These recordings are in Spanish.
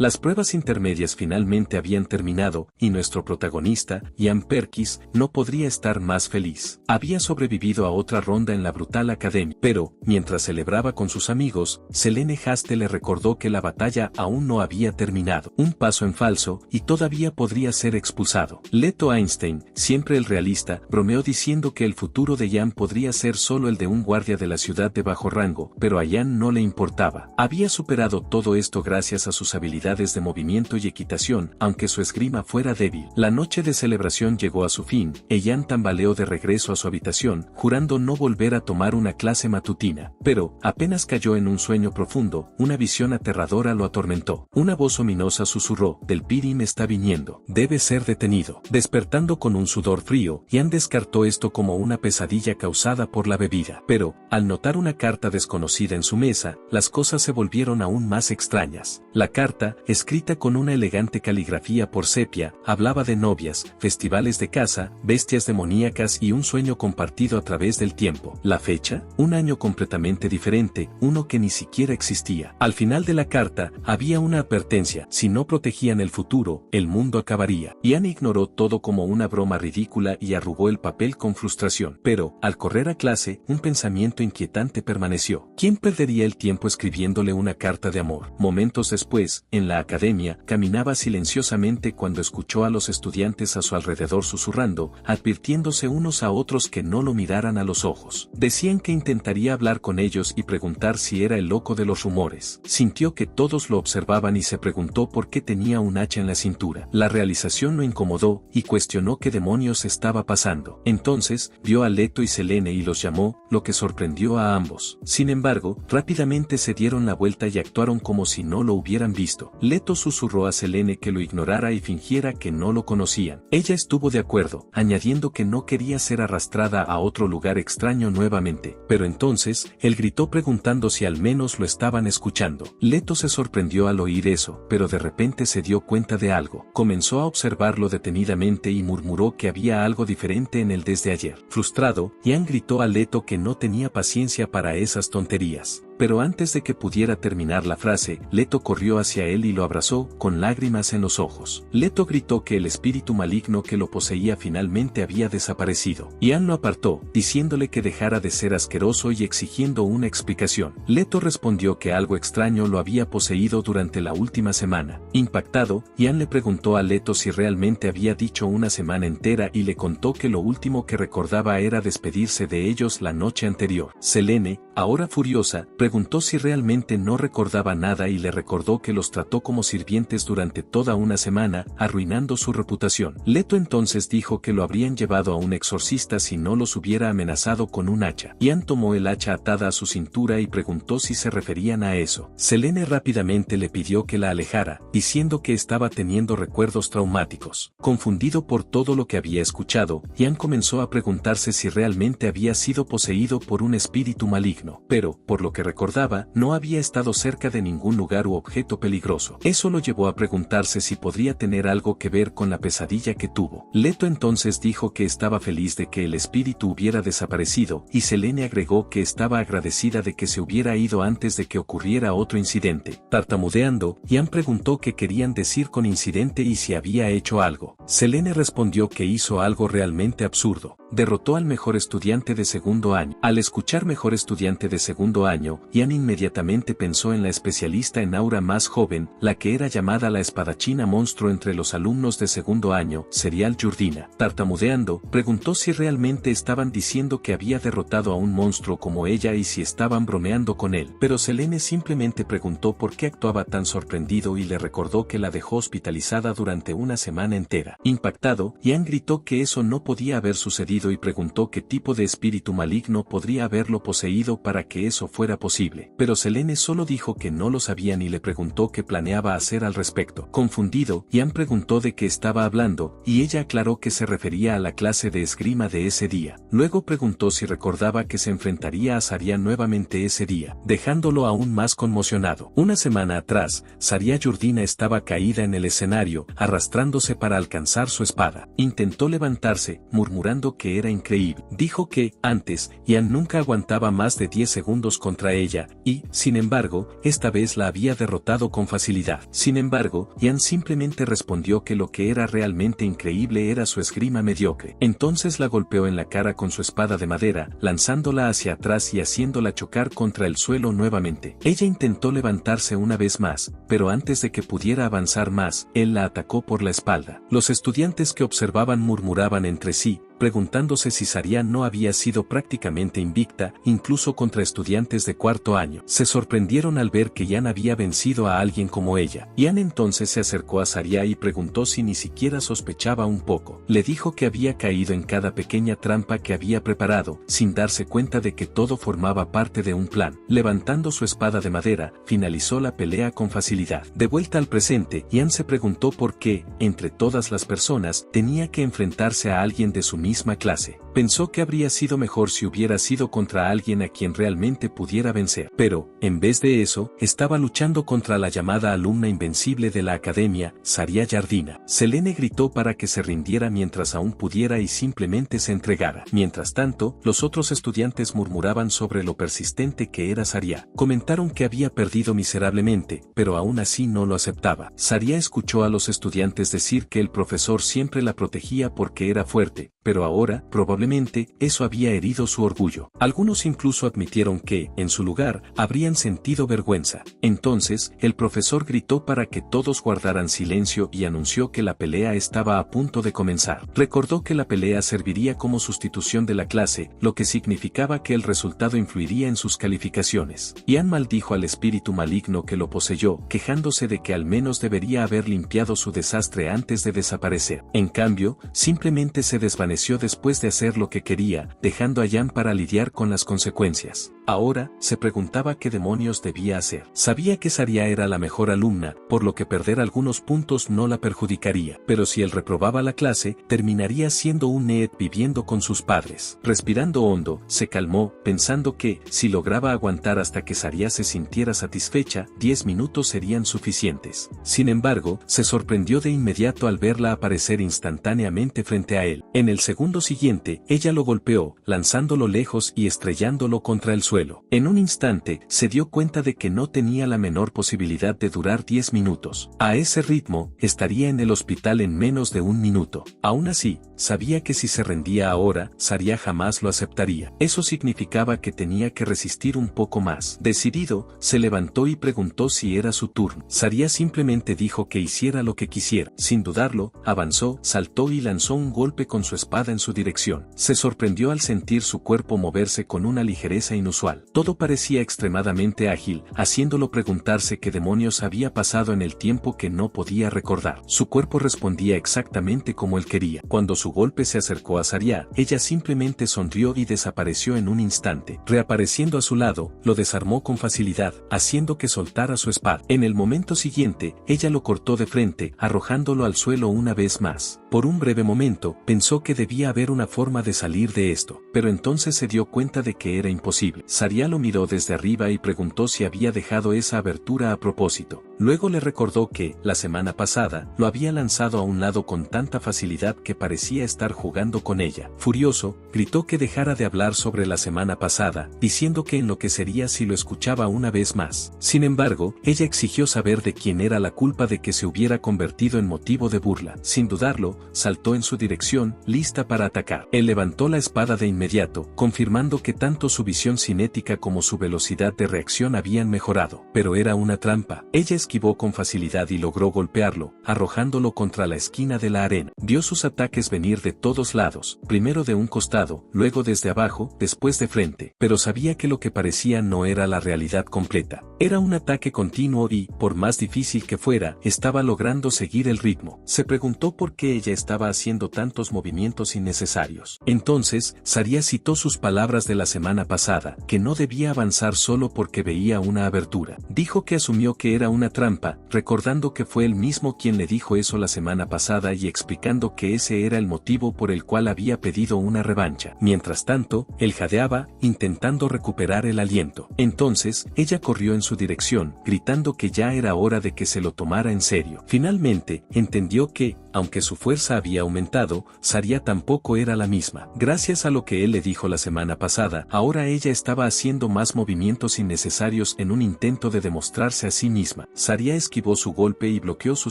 Las pruebas intermedias finalmente habían terminado, y nuestro protagonista, Ian Perkis, no podría estar más feliz. Había sobrevivido a otra ronda en la brutal academia, pero, mientras celebraba con sus amigos, Selene Haste le recordó que la batalla aún no había terminado. Un paso en falso, y todavía podría ser expulsado. Leto Einstein, siempre el realista, bromeó diciendo que el futuro de Ian podría ser solo el de un guardia de la ciudad de bajo rango, pero a Ian no le importaba. Había superado todo esto gracias a sus habilidades de movimiento y equitación, aunque su esgrima fuera débil. La noche de celebración llegó a su fin, e Ian tambaleó de regreso a su habitación, jurando no volver a tomar una clase matutina. Pero, apenas cayó en un sueño profundo, una visión aterradora lo atormentó. Una voz ominosa susurró: "Del Pirim está viniendo. Debe ser detenido". Despertando con un sudor frío, Ian descartó esto como una pesadilla causada por la bebida. Pero, al notar una carta desconocida en su mesa, las cosas se volvieron aún más extrañas. La carta, escrita con una elegante caligrafía por sepia, hablaba de novias, festivales de caza, bestias demoníacas y un sueño compartido a través del tiempo. La fecha, un año completamente diferente, uno que ni siquiera existía. Al final de la carta, había una advertencia: si no protegían el futuro, el mundo acabaría. Ian ignoró todo como una broma ridícula y arrugó el papel con frustración. Pero, al correr a clase, un pensamiento inquietante permaneció. ¿Quién perdería el tiempo escribiéndole una carta de amor? Momentos después, en la academia, caminaba silenciosamente cuando escuchó a los estudiantes a su alrededor susurrando, advirtiéndose unos a otros que no lo miraran a los ojos. Decían que intentaría hablar con ellos y preguntar si era el loco de los rumores. Sintió que todos lo observaban y se preguntó por qué tenía un hacha en la cintura. La realización lo incomodó, y cuestionó qué demonios estaba pasando. Entonces, vio a Leto y Selene y los llamó, lo que sorprendió a ambos. Sin embargo, rápidamente se dieron la vuelta y actuaron como si no lo hubieran visto. Leto susurró a Selene que lo ignorara y fingiera que no lo conocían. Ella estuvo de acuerdo, añadiendo que no quería ser arrastrada a otro lugar extraño nuevamente. Pero entonces, él gritó preguntando si al menos lo estaban escuchando. Leto se sorprendió al oír eso, pero de repente se dio cuenta de algo. Comenzó a observarlo detenidamente y murmuró que había algo diferente en él desde ayer. Frustrado, Ian gritó a Leto que no tenía paciencia para esas tonterías. Pero antes de que pudiera terminar la frase, Leto corrió hacia él y lo abrazó, con lágrimas en los ojos. Leto gritó que el espíritu maligno que lo poseía finalmente había desaparecido. Ian lo apartó, diciéndole que dejara de ser asqueroso y exigiendo una explicación. Leto respondió que algo extraño lo había poseído durante la última semana. Impactado, Ian le preguntó a Leto si realmente había dicho una semana entera y le contó que lo último que recordaba era despedirse de ellos la noche anterior. Selene, ahora furiosa, preguntó si realmente no recordaba nada y le recordó que los trató como sirvientes durante toda una semana, arruinando su reputación. Leto entonces dijo que lo habrían llevado a un exorcista si no los hubiera amenazado con un hacha. Ian tomó el hacha atada a su cintura y preguntó si se referían a eso. Selene rápidamente le pidió que la alejara, diciendo que estaba teniendo recuerdos traumáticos. Confundido por todo lo que había escuchado, Ian comenzó a preguntarse si realmente había sido poseído por un espíritu maligno. Pero, por lo que recordaba, no había estado cerca de ningún lugar u objeto peligroso. Eso lo llevó a preguntarse si podría tener algo que ver con la pesadilla que tuvo. Leto entonces dijo que estaba feliz de que el espíritu hubiera desaparecido, y Selene agregó que estaba agradecida de que se hubiera ido antes de que ocurriera otro incidente. Tartamudeando, Ian preguntó qué querían decir con incidente y si había hecho algo. Selene respondió que hizo algo realmente absurdo. Derrotó al mejor estudiante de segundo año. Al escuchar mejor estudiante de segundo año, Ian inmediatamente pensó en la especialista en aura más joven, la que era llamada la espadachina monstruo entre los alumnos de segundo año, Serial Jordina. Tartamudeando, preguntó si realmente estaban diciendo que había derrotado a un monstruo como ella y si estaban bromeando con él. Pero Selene simplemente preguntó por qué actuaba tan sorprendido y le recordó que la dejó hospitalizada durante una semana entera. Impactado, Ian gritó que eso no podía haber sucedido y preguntó qué tipo de espíritu maligno podría haberlo poseído para que eso fuera posible. Pero Selene solo dijo que no lo sabía y le preguntó qué planeaba hacer al respecto. Confundido, Ian preguntó de qué estaba hablando, y ella aclaró que se refería a la clase de esgrima de ese día. Luego preguntó si recordaba que se enfrentaría a Saria nuevamente ese día, dejándolo aún más conmocionado. Una semana atrás, Saria Jordina estaba caída en el escenario, arrastrándose para alcanzar su espada. Intentó levantarse, murmurando que que era increíble. Dijo que, antes, Ian nunca aguantaba más de 10 segundos contra ella, y, sin embargo, esta vez la había derrotado con facilidad. Sin embargo, Ian simplemente respondió que lo que era realmente increíble era su esgrima mediocre. Entonces la golpeó en la cara con su espada de madera, lanzándola hacia atrás y haciéndola chocar contra el suelo nuevamente. Ella intentó levantarse una vez más, pero antes de que pudiera avanzar más, él la atacó por la espalda. Los estudiantes que observaban murmuraban entre sí, preguntándose si Saria no había sido prácticamente invicta, incluso contra estudiantes de cuarto año. Se sorprendieron al ver que Ian había vencido a alguien como ella. Ian entonces se acercó a Saria y preguntó si ni siquiera sospechaba un poco. Le dijo que había caído en cada pequeña trampa que había preparado, sin darse cuenta de que todo formaba parte de un plan. Levantando su espada de madera, finalizó la pelea con facilidad. De vuelta al presente, Ian se preguntó por qué, entre todas las personas, tenía que enfrentarse a alguien de su misma clase. Pensó que habría sido mejor si hubiera sido contra alguien a quien realmente pudiera vencer. Pero, en vez de eso, estaba luchando contra la llamada alumna invencible de la academia, Saria Yardina. Selene gritó para que se rindiera mientras aún pudiera y simplemente se entregara. Mientras tanto, los otros estudiantes murmuraban sobre lo persistente que era Saria. Comentaron que había perdido miserablemente, pero aún así no lo aceptaba. Saria escuchó a los estudiantes decir que el profesor siempre la protegía porque era fuerte, pero ahora, probablemente, eso había herido su orgullo. Algunos incluso admitieron que, en su lugar, habrían sentido vergüenza. Entonces, el profesor gritó para que todos guardaran silencio y anunció que la pelea estaba a punto de comenzar. Recordó que la pelea serviría como sustitución de la clase, lo que significaba que el resultado influiría en sus calificaciones. Ian maldijo al espíritu maligno que lo poseyó, quejándose de que al menos debería haber limpiado su desastre antes de desaparecer. En cambio, simplemente se desvaneció después de hacer lo que quería, dejando a Ian para lidiar con las consecuencias. Ahora, se preguntaba qué demonios debía hacer. Sabía que Saria era la mejor alumna, por lo que perder algunos puntos no la perjudicaría. Pero si él reprobaba la clase, terminaría siendo un Need viviendo con sus padres. Respirando hondo, se calmó, pensando que, si lograba aguantar hasta que Saria se sintiera satisfecha, 10 minutos serían suficientes. Sin embargo, se sorprendió de inmediato al verla aparecer instantáneamente frente a él. En el segundo siguiente, ella lo golpeó, lanzándolo lejos y estrellándolo contra el suelo. En un instante, se dio cuenta de que no tenía la menor posibilidad de durar 10 minutos. A ese ritmo, estaría en el hospital en menos de un minuto. Aún así, sabía que si se rendía ahora, Saria jamás lo aceptaría. Eso significaba que tenía que resistir un poco más. Decidido, se levantó y preguntó si era su turno. Saria simplemente dijo que hiciera lo que quisiera. Sin dudarlo, avanzó, saltó y lanzó un golpe con su espada en su dirección. Se sorprendió al sentir su cuerpo moverse con una ligereza inusual. Todo parecía extremadamente ágil, haciéndolo preguntarse qué demonios había pasado en el tiempo que no podía recordar. Su cuerpo respondía exactamente como él quería. Cuando su golpe se acercó a Saria, ella simplemente sonrió y desapareció en un instante. Reapareciendo a su lado, lo desarmó con facilidad, haciendo que soltara su espada. En el momento siguiente, ella lo cortó de frente, arrojándolo al suelo una vez más. Por un breve momento, pensó que debía haber una forma de salir de esto, pero entonces se dio cuenta de que era imposible. Saria lo miró desde arriba y preguntó si había dejado esa abertura a propósito. Luego le recordó que, la semana pasada, lo había lanzado a un lado con tanta facilidad que parecía estar jugando con ella. Furioso, gritó que dejara de hablar sobre la semana pasada, diciendo que enloquecería si lo escuchaba una vez más. Sin embargo, ella exigió saber de quién era la culpa de que se hubiera convertido en motivo de burla. Sin dudarlo, saltó en su dirección, lista para atacar. Él levantó la espada de inmediato, confirmando que tanto su visión cinética como su velocidad de reacción habían mejorado. Pero era una trampa. Ella esquivó con facilidad y logró golpearlo, arrojándolo contra la esquina de la arena. Vio sus ataques venir de todos lados, primero de un costado, luego desde abajo, después de frente. Pero sabía que lo que parecía no era la realidad completa. Era un ataque continuo y, por más difícil que fuera, estaba logrando seguir el ritmo. Se preguntó por qué ella estaba haciendo tantos movimientos innecesarios. Entonces, Saria citó sus palabras de la semana pasada, que no debía avanzar solo porque veía una abertura. Dijo que asumió que era una trampa, recordando que fue él mismo quien le dijo eso la semana pasada y explicando que ese era el motivo por el cual había pedido una revancha. Mientras tanto, él jadeaba, intentando recuperar el aliento. Entonces, ella corrió en su dirección, gritando que ya era hora de que se lo tomara en serio. Finalmente, entendió que, aunque su fuerza había aumentado, Saria tampoco era la misma. Gracias a lo que él le dijo la semana pasada, ahora ella estaba haciendo más movimientos innecesarios en un intento de demostrarse a sí misma. Saria esquivó su golpe y bloqueó su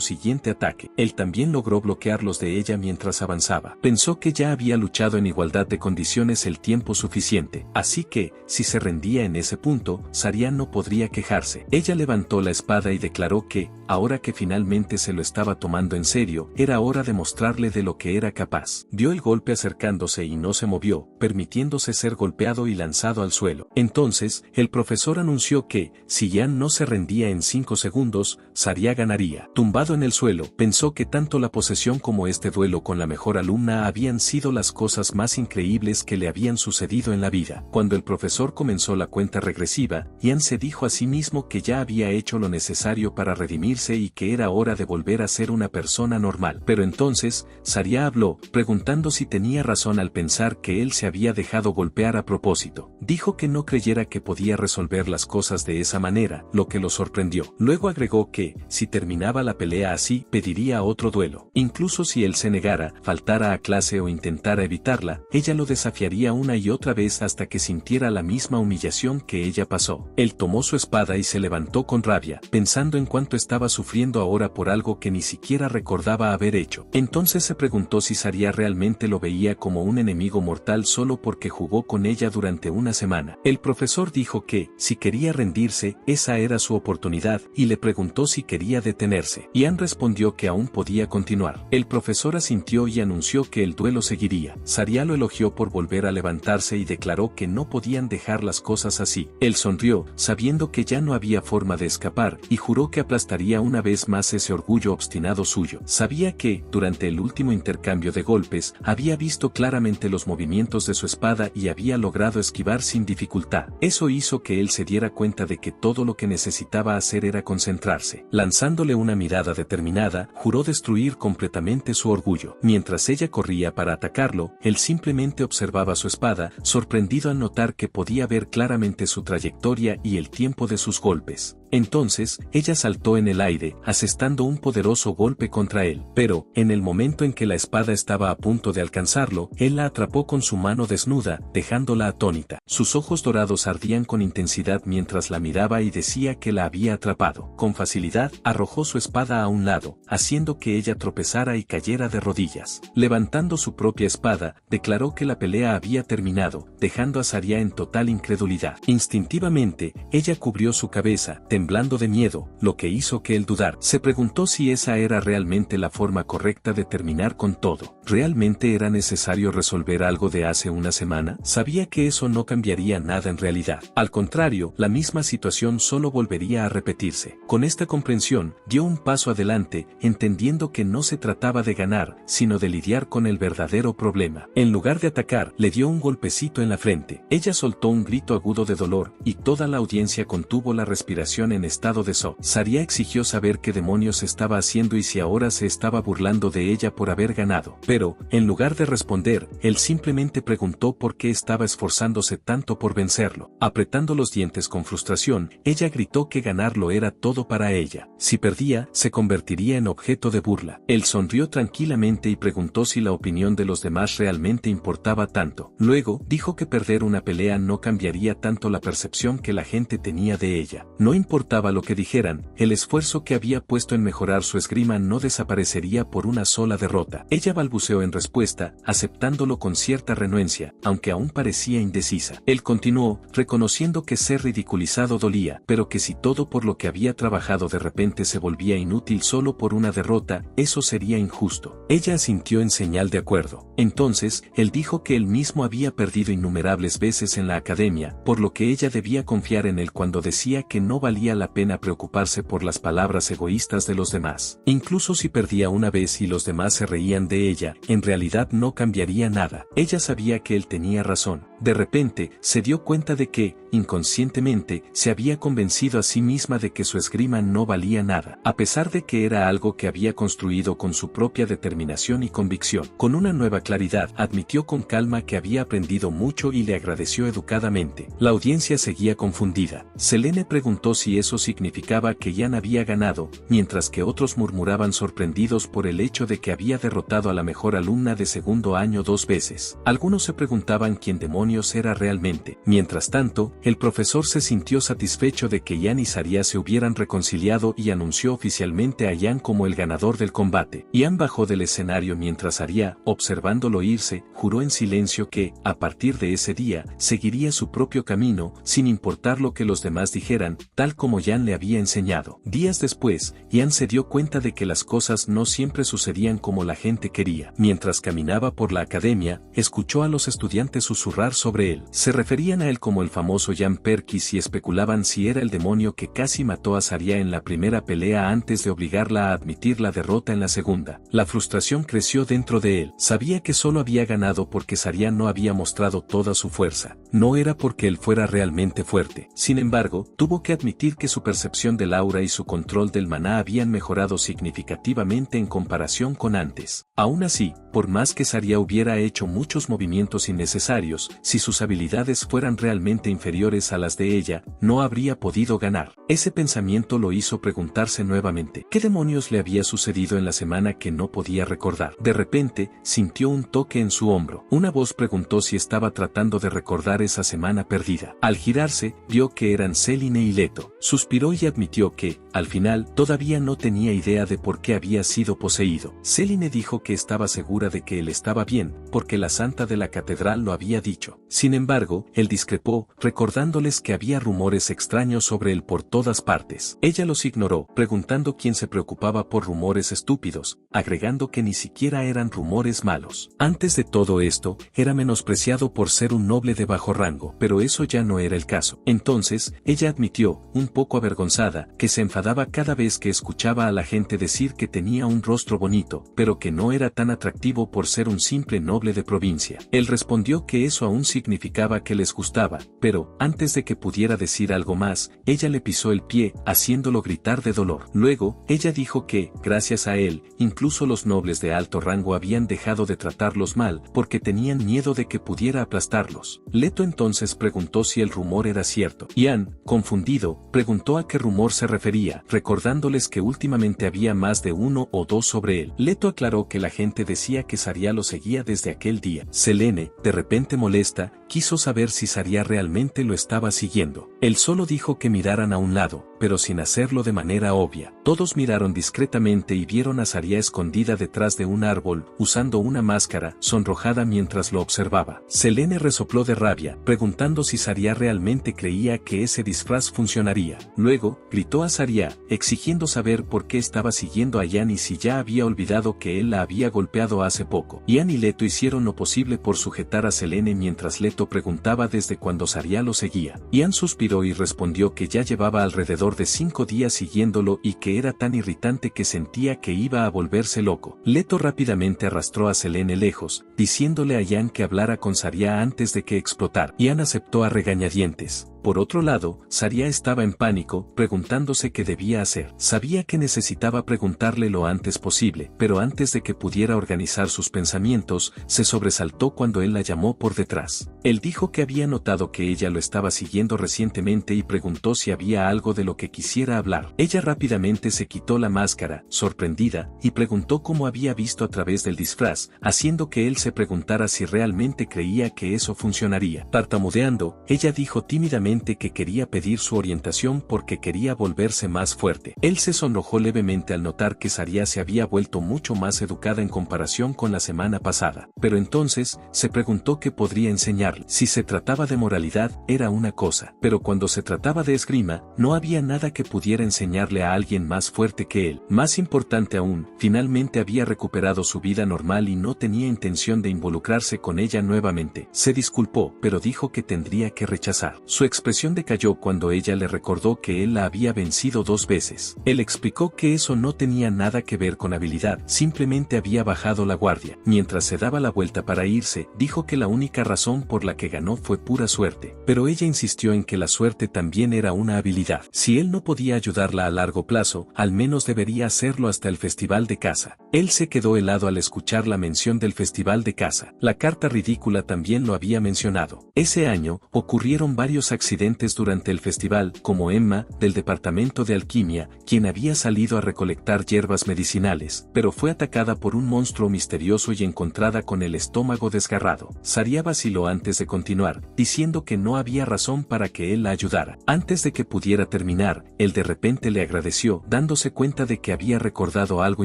siguiente ataque. Él también logró bloquear los de ella mientras avanzaba. Pensó que ya había luchado en igualdad de condiciones el tiempo suficiente, así que, si se rendía en ese punto, Saria no podría quejarse. Ella levantó la espada y declaró que, ahora que finalmente se lo estaba tomando en serio, era hora de mostrarle de lo que era capaz. Dio el golpe acercándose y no se movió, permitiéndose ser golpeado y lanzado al suelo. Entonces, el profesor anunció que, si Yan no se rendía en 5 segundos, Saria ganaría. Tumbado en el suelo, pensó que tanto la posesión como este duelo con la mejor alumna habían sido las cosas más increíbles que le habían sucedido en la vida. Cuando el profesor comenzó la cuenta regresiva, Yan se dijo a sí mismo que ya había hecho lo necesario para redimirse y que era hora de volver a ser una persona normal. Pero entonces, Saria habló, preguntando si tenía razón al pensar que él se había dejado golpear a propósito. Dijo que no creyera que podía resolver las cosas de esa manera, lo que lo sorprendió. Luego agregó que, si terminaba la pelea así, pediría otro duelo. Incluso si él se negara, faltara a clase o intentara evitarla, ella lo desafiaría una y otra vez hasta que sintiera la misma humillación que ella pasó. Él tomó su espada y se levantó con rabia, pensando en cuánto estaba sufriendo ahora por algo que ni siquiera recordaba haber hecho. Entonces se preguntó si Saria realmente lo veía como un enemigo mortal solo porque jugó con ella durante una semana. El profesor dijo que, si quería rendirse, esa era su oportunidad, y le preguntó si quería detenerse. Yan respondió que aún podía continuar. El profesor asintió y anunció que el duelo seguiría. Saria lo elogió por volver a levantarse y declaró que no podían dejar las cosas así. Él sonrió, sabiendo que ya no había forma de escapar, y juró que aplastaría una vez más ese orgullo obstinado suyo. Sabía que, durante el último intercambio de golpes, había visto claramente los movimientos de su espada y había logrado esquivar sin dificultad. Eso hizo que él se diera cuenta de que todo lo que necesitaba hacer era concentrarse. Lanzándole una mirada determinada, juró destruir completamente su orgullo. Mientras ella corría para atacarlo, él simplemente observaba su espada, sorprendido al notar que podía ver claramente su trayectoria y el tiempo de sus golpes. Entonces, ella saltó en el aire, asestando un poderoso golpe contra él. Pero, en el momento en que la espada estaba a punto de alcanzarlo, él la atrapó con su mano desnuda, dejándola atónita. Sus ojos dorados ardían con intensidad mientras la miraba y decía que la había atrapado. Con facilidad, arrojó su espada a un lado, haciendo que ella tropezara y cayera de rodillas. Levantando su propia espada, declaró que la pelea había terminado, dejando a Saria en total incredulidad. Instintivamente, ella cubrió su cabeza, temblando de miedo, lo que hizo que él dudara. Se preguntó si esa era realmente la forma correcta de terminar con todo. ¿Realmente era necesario resolver algo de hace una semana? Sabía que eso no cambiaría nada en realidad. Al contrario, la misma situación solo volvería a repetirse. Con esta comprensión, dio un paso adelante, entendiendo que no se trataba de ganar, sino de lidiar con el verdadero problema. En lugar de atacar, le dio un golpecito en la frente. Ella soltó un grito agudo de dolor, y toda la audiencia contuvo la respiración en estado de shock. Saria exigió saber qué demonios estaba haciendo y si ahora se estaba burlando de ella por haber ganado. Pero, en lugar de responder, él simplemente preguntó por qué estaba esforzándose tanto por vencerlo. Apretando los dientes con frustración, ella gritó que ganarlo era todo para ella. Si perdía, se convertiría en objeto de burla. Él sonrió tranquilamente y preguntó si la opinión de los demás realmente importaba tanto. Luego, dijo que perder una pelea no cambiaría tanto la percepción que la gente tenía de ella. No importaba lo que dijeran, el esfuerzo que había puesto en mejorar su esgrima no desaparecería por una sola derrota. Ella balbuceó en respuesta, aceptándolo con cierta renuencia, aunque aún parecía indecisa. Él continuó, reconociendo que ser ridiculizado dolía, pero que si todo por lo que había trabajado de repente se volvía inútil solo por una derrota, eso sería injusto. Ella asintió en señal de acuerdo. Entonces, él dijo que él mismo había perdido innumerables veces en la academia, por lo que ella debía confiar en él cuando decía que no valía la pena preocuparse por las palabras egoístas de los demás. Incluso si perdía una vez y los demás se reían de ella, en realidad no cambiaría nada. Ella sabía que él tenía razón. De repente, se dio cuenta de que, inconscientemente, se había convencido a sí misma de que su esgrima no valía nada, a pesar de que era algo que había construido con su propia determinación y convicción. Con una nueva claridad, admitió con calma que había aprendido mucho y le agradeció educadamente. La audiencia seguía confundida. Selene preguntó si eso significaba que Ian había ganado, mientras que otros murmuraban sorprendidos por el hecho de que había derrotado a la mejor alumna de segundo año 2 veces. Algunos se preguntaban quién demonios era realmente. Mientras tanto, el profesor se sintió satisfecho de que Ian y Saria se hubieran reconciliado y anunció oficialmente a Ian como el ganador del combate. Ian bajó del escenario mientras Saria, observándolo irse, juró en silencio que, a partir de ese día, seguiría su propio camino, sin importar lo que los demás dijeran, tal como Ian le había enseñado. Días después, Ian se dio cuenta de que las cosas no siempre sucedían como la gente quería. Mientras caminaba por la academia, escuchó a los estudiantes susurrar sobre él. Se referían a él como el famoso Ian Perkis y especulaban si era el demonio que casi mató a Saria en la primera pelea antes de obligarla a admitir la derrota en la segunda. La frustración creció dentro de él. Sabía que solo había ganado porque Saria no había mostrado toda su fuerza. No era porque él fuera realmente fuerte. Sin embargo, tuvo que admitir que su percepción del aura y su control del maná habían mejorado significativamente en comparación con antes. Aún así, por más que Saria hubiera hecho muchos movimientos innecesarios, si sus habilidades fueran realmente inferiores a las de ella, no habría podido ganar. Ese pensamiento lo hizo preguntarse nuevamente, ¿qué demonios le había sucedido en la semana que no podía recordar? De repente, sintió un toque en su hombro. Una voz preguntó si estaba tratando de recordar esa semana perdida. Al girarse, vio que eran Selene y Leto. Suspiró y admitió que, al final, todavía no tenía idea de por qué había sido poseído. Selene dijo que estaba segura de que él estaba bien, porque la santa de la catedral lo había dicho. Sin embargo, él discrepó, recordándoles que había rumores extraños sobre él por todas partes. Ella los ignoró, preguntando quién se preocupaba por rumores estúpidos, agregando que ni siquiera eran rumores malos. Antes de todo esto, era menospreciado por ser un noble de bajo rango, pero eso ya no era el caso. Entonces, ella admitió, un poco avergonzada, que se enfadaba cada vez que escuchaba a la gente decir que tenía un rostro bonito, pero que no era tan atractivo por ser un simple noble de provincia. Él respondió que eso aún significaba que les gustaba, pero, antes de que pudiera decir algo más, ella le pisó el pie, haciéndolo gritar de dolor. Luego, ella dijo que, gracias a él, incluso los nobles de alto rango habían dejado de tratarlos mal, porque tenían miedo de que pudiera aplastarlos. Leto entonces preguntó si el rumor era cierto. Ian, confundido, preguntó a qué rumor se refería, recordándoles que últimamente había más de uno o dos sobre él. Leto aclaró que la gente decía que Saria lo seguía desde aquel día. Selene, de repente molesta, quiso saber si Saria realmente lo estaba siguiendo. Él solo dijo que miraran a un lado, pero sin hacerlo de manera obvia. Todos miraron discretamente y vieron a Saria escondida detrás de un árbol, usando una máscara, sonrojada mientras lo observaba. Selene resopló de rabia, preguntando si Saria realmente creía que ese disfraz funcionaría. Luego, gritó a Saria, exigiendo saber por qué estaba siguiendo a Ian y si ya había olvidado que él la había golpeado hace poco. Ian y Leto hicieron lo posible por sujetar a Selene mientras Leto preguntaba desde cuándo Saria lo seguía. Ian suspiró y respondió que ya llevaba alrededor de 5 días siguiéndolo y que era tan irritante que sentía que iba a volverse loco. Leto rápidamente arrastró a Selene lejos, diciéndole a Ian que hablara con Saria antes de que explotara. Ian aceptó a regañadientes. Por otro lado, Saria estaba en pánico, preguntándose qué debía hacer. Sabía que necesitaba preguntarle lo antes posible, pero antes de que pudiera organizar sus pensamientos, se sobresaltó cuando él la llamó por detrás. Él dijo que había notado que ella lo estaba siguiendo recientemente y preguntó si había algo de lo que quisiera hablar. Ella rápidamente se quitó la máscara, sorprendida, y preguntó cómo había visto a través del disfraz, haciendo que él se preguntara si realmente creía que eso funcionaría. Tartamudeando, ella dijo tímidamente que quería pedir su orientación porque quería volverse más fuerte. Él se sonrojó levemente al notar que Saria se había vuelto mucho más educada en comparación con la semana pasada, pero entonces, se preguntó qué podría enseñarle. Si se trataba de moralidad, era una cosa, pero cuando se trataba de esgrima, no había nada que pudiera enseñarle a alguien más fuerte que él. Más importante aún, finalmente había recuperado su vida normal y no tenía intención de involucrarse con ella nuevamente. Se disculpó, pero dijo que tendría que rechazar. Su expresión decayó cuando ella le recordó que él la había vencido 2 veces. Él explicó que eso no tenía nada que ver con habilidad, simplemente había bajado la guardia. Mientras se daba la vuelta para irse, dijo que la única razón por la que ganó fue pura suerte. Pero ella insistió en que la suerte también era una habilidad. Si él no podía ayudarla a largo plazo, al menos debería hacerlo hasta el festival de caza. Él se quedó helado al escuchar la mención del festival de caza. La carta ridícula también lo había mencionado. Ese año, ocurrieron varios accidentes durante el festival, como Emma, del departamento de alquimia, quien había salido a recolectar hierbas medicinales, pero fue atacada por un monstruo misterioso y encontrada con el estómago desgarrado. Saria vaciló antes de continuar, diciendo que no había razón para que él la ayudara. Antes de que pudiera terminar, él de repente le agradeció, dándose cuenta de que había recordado algo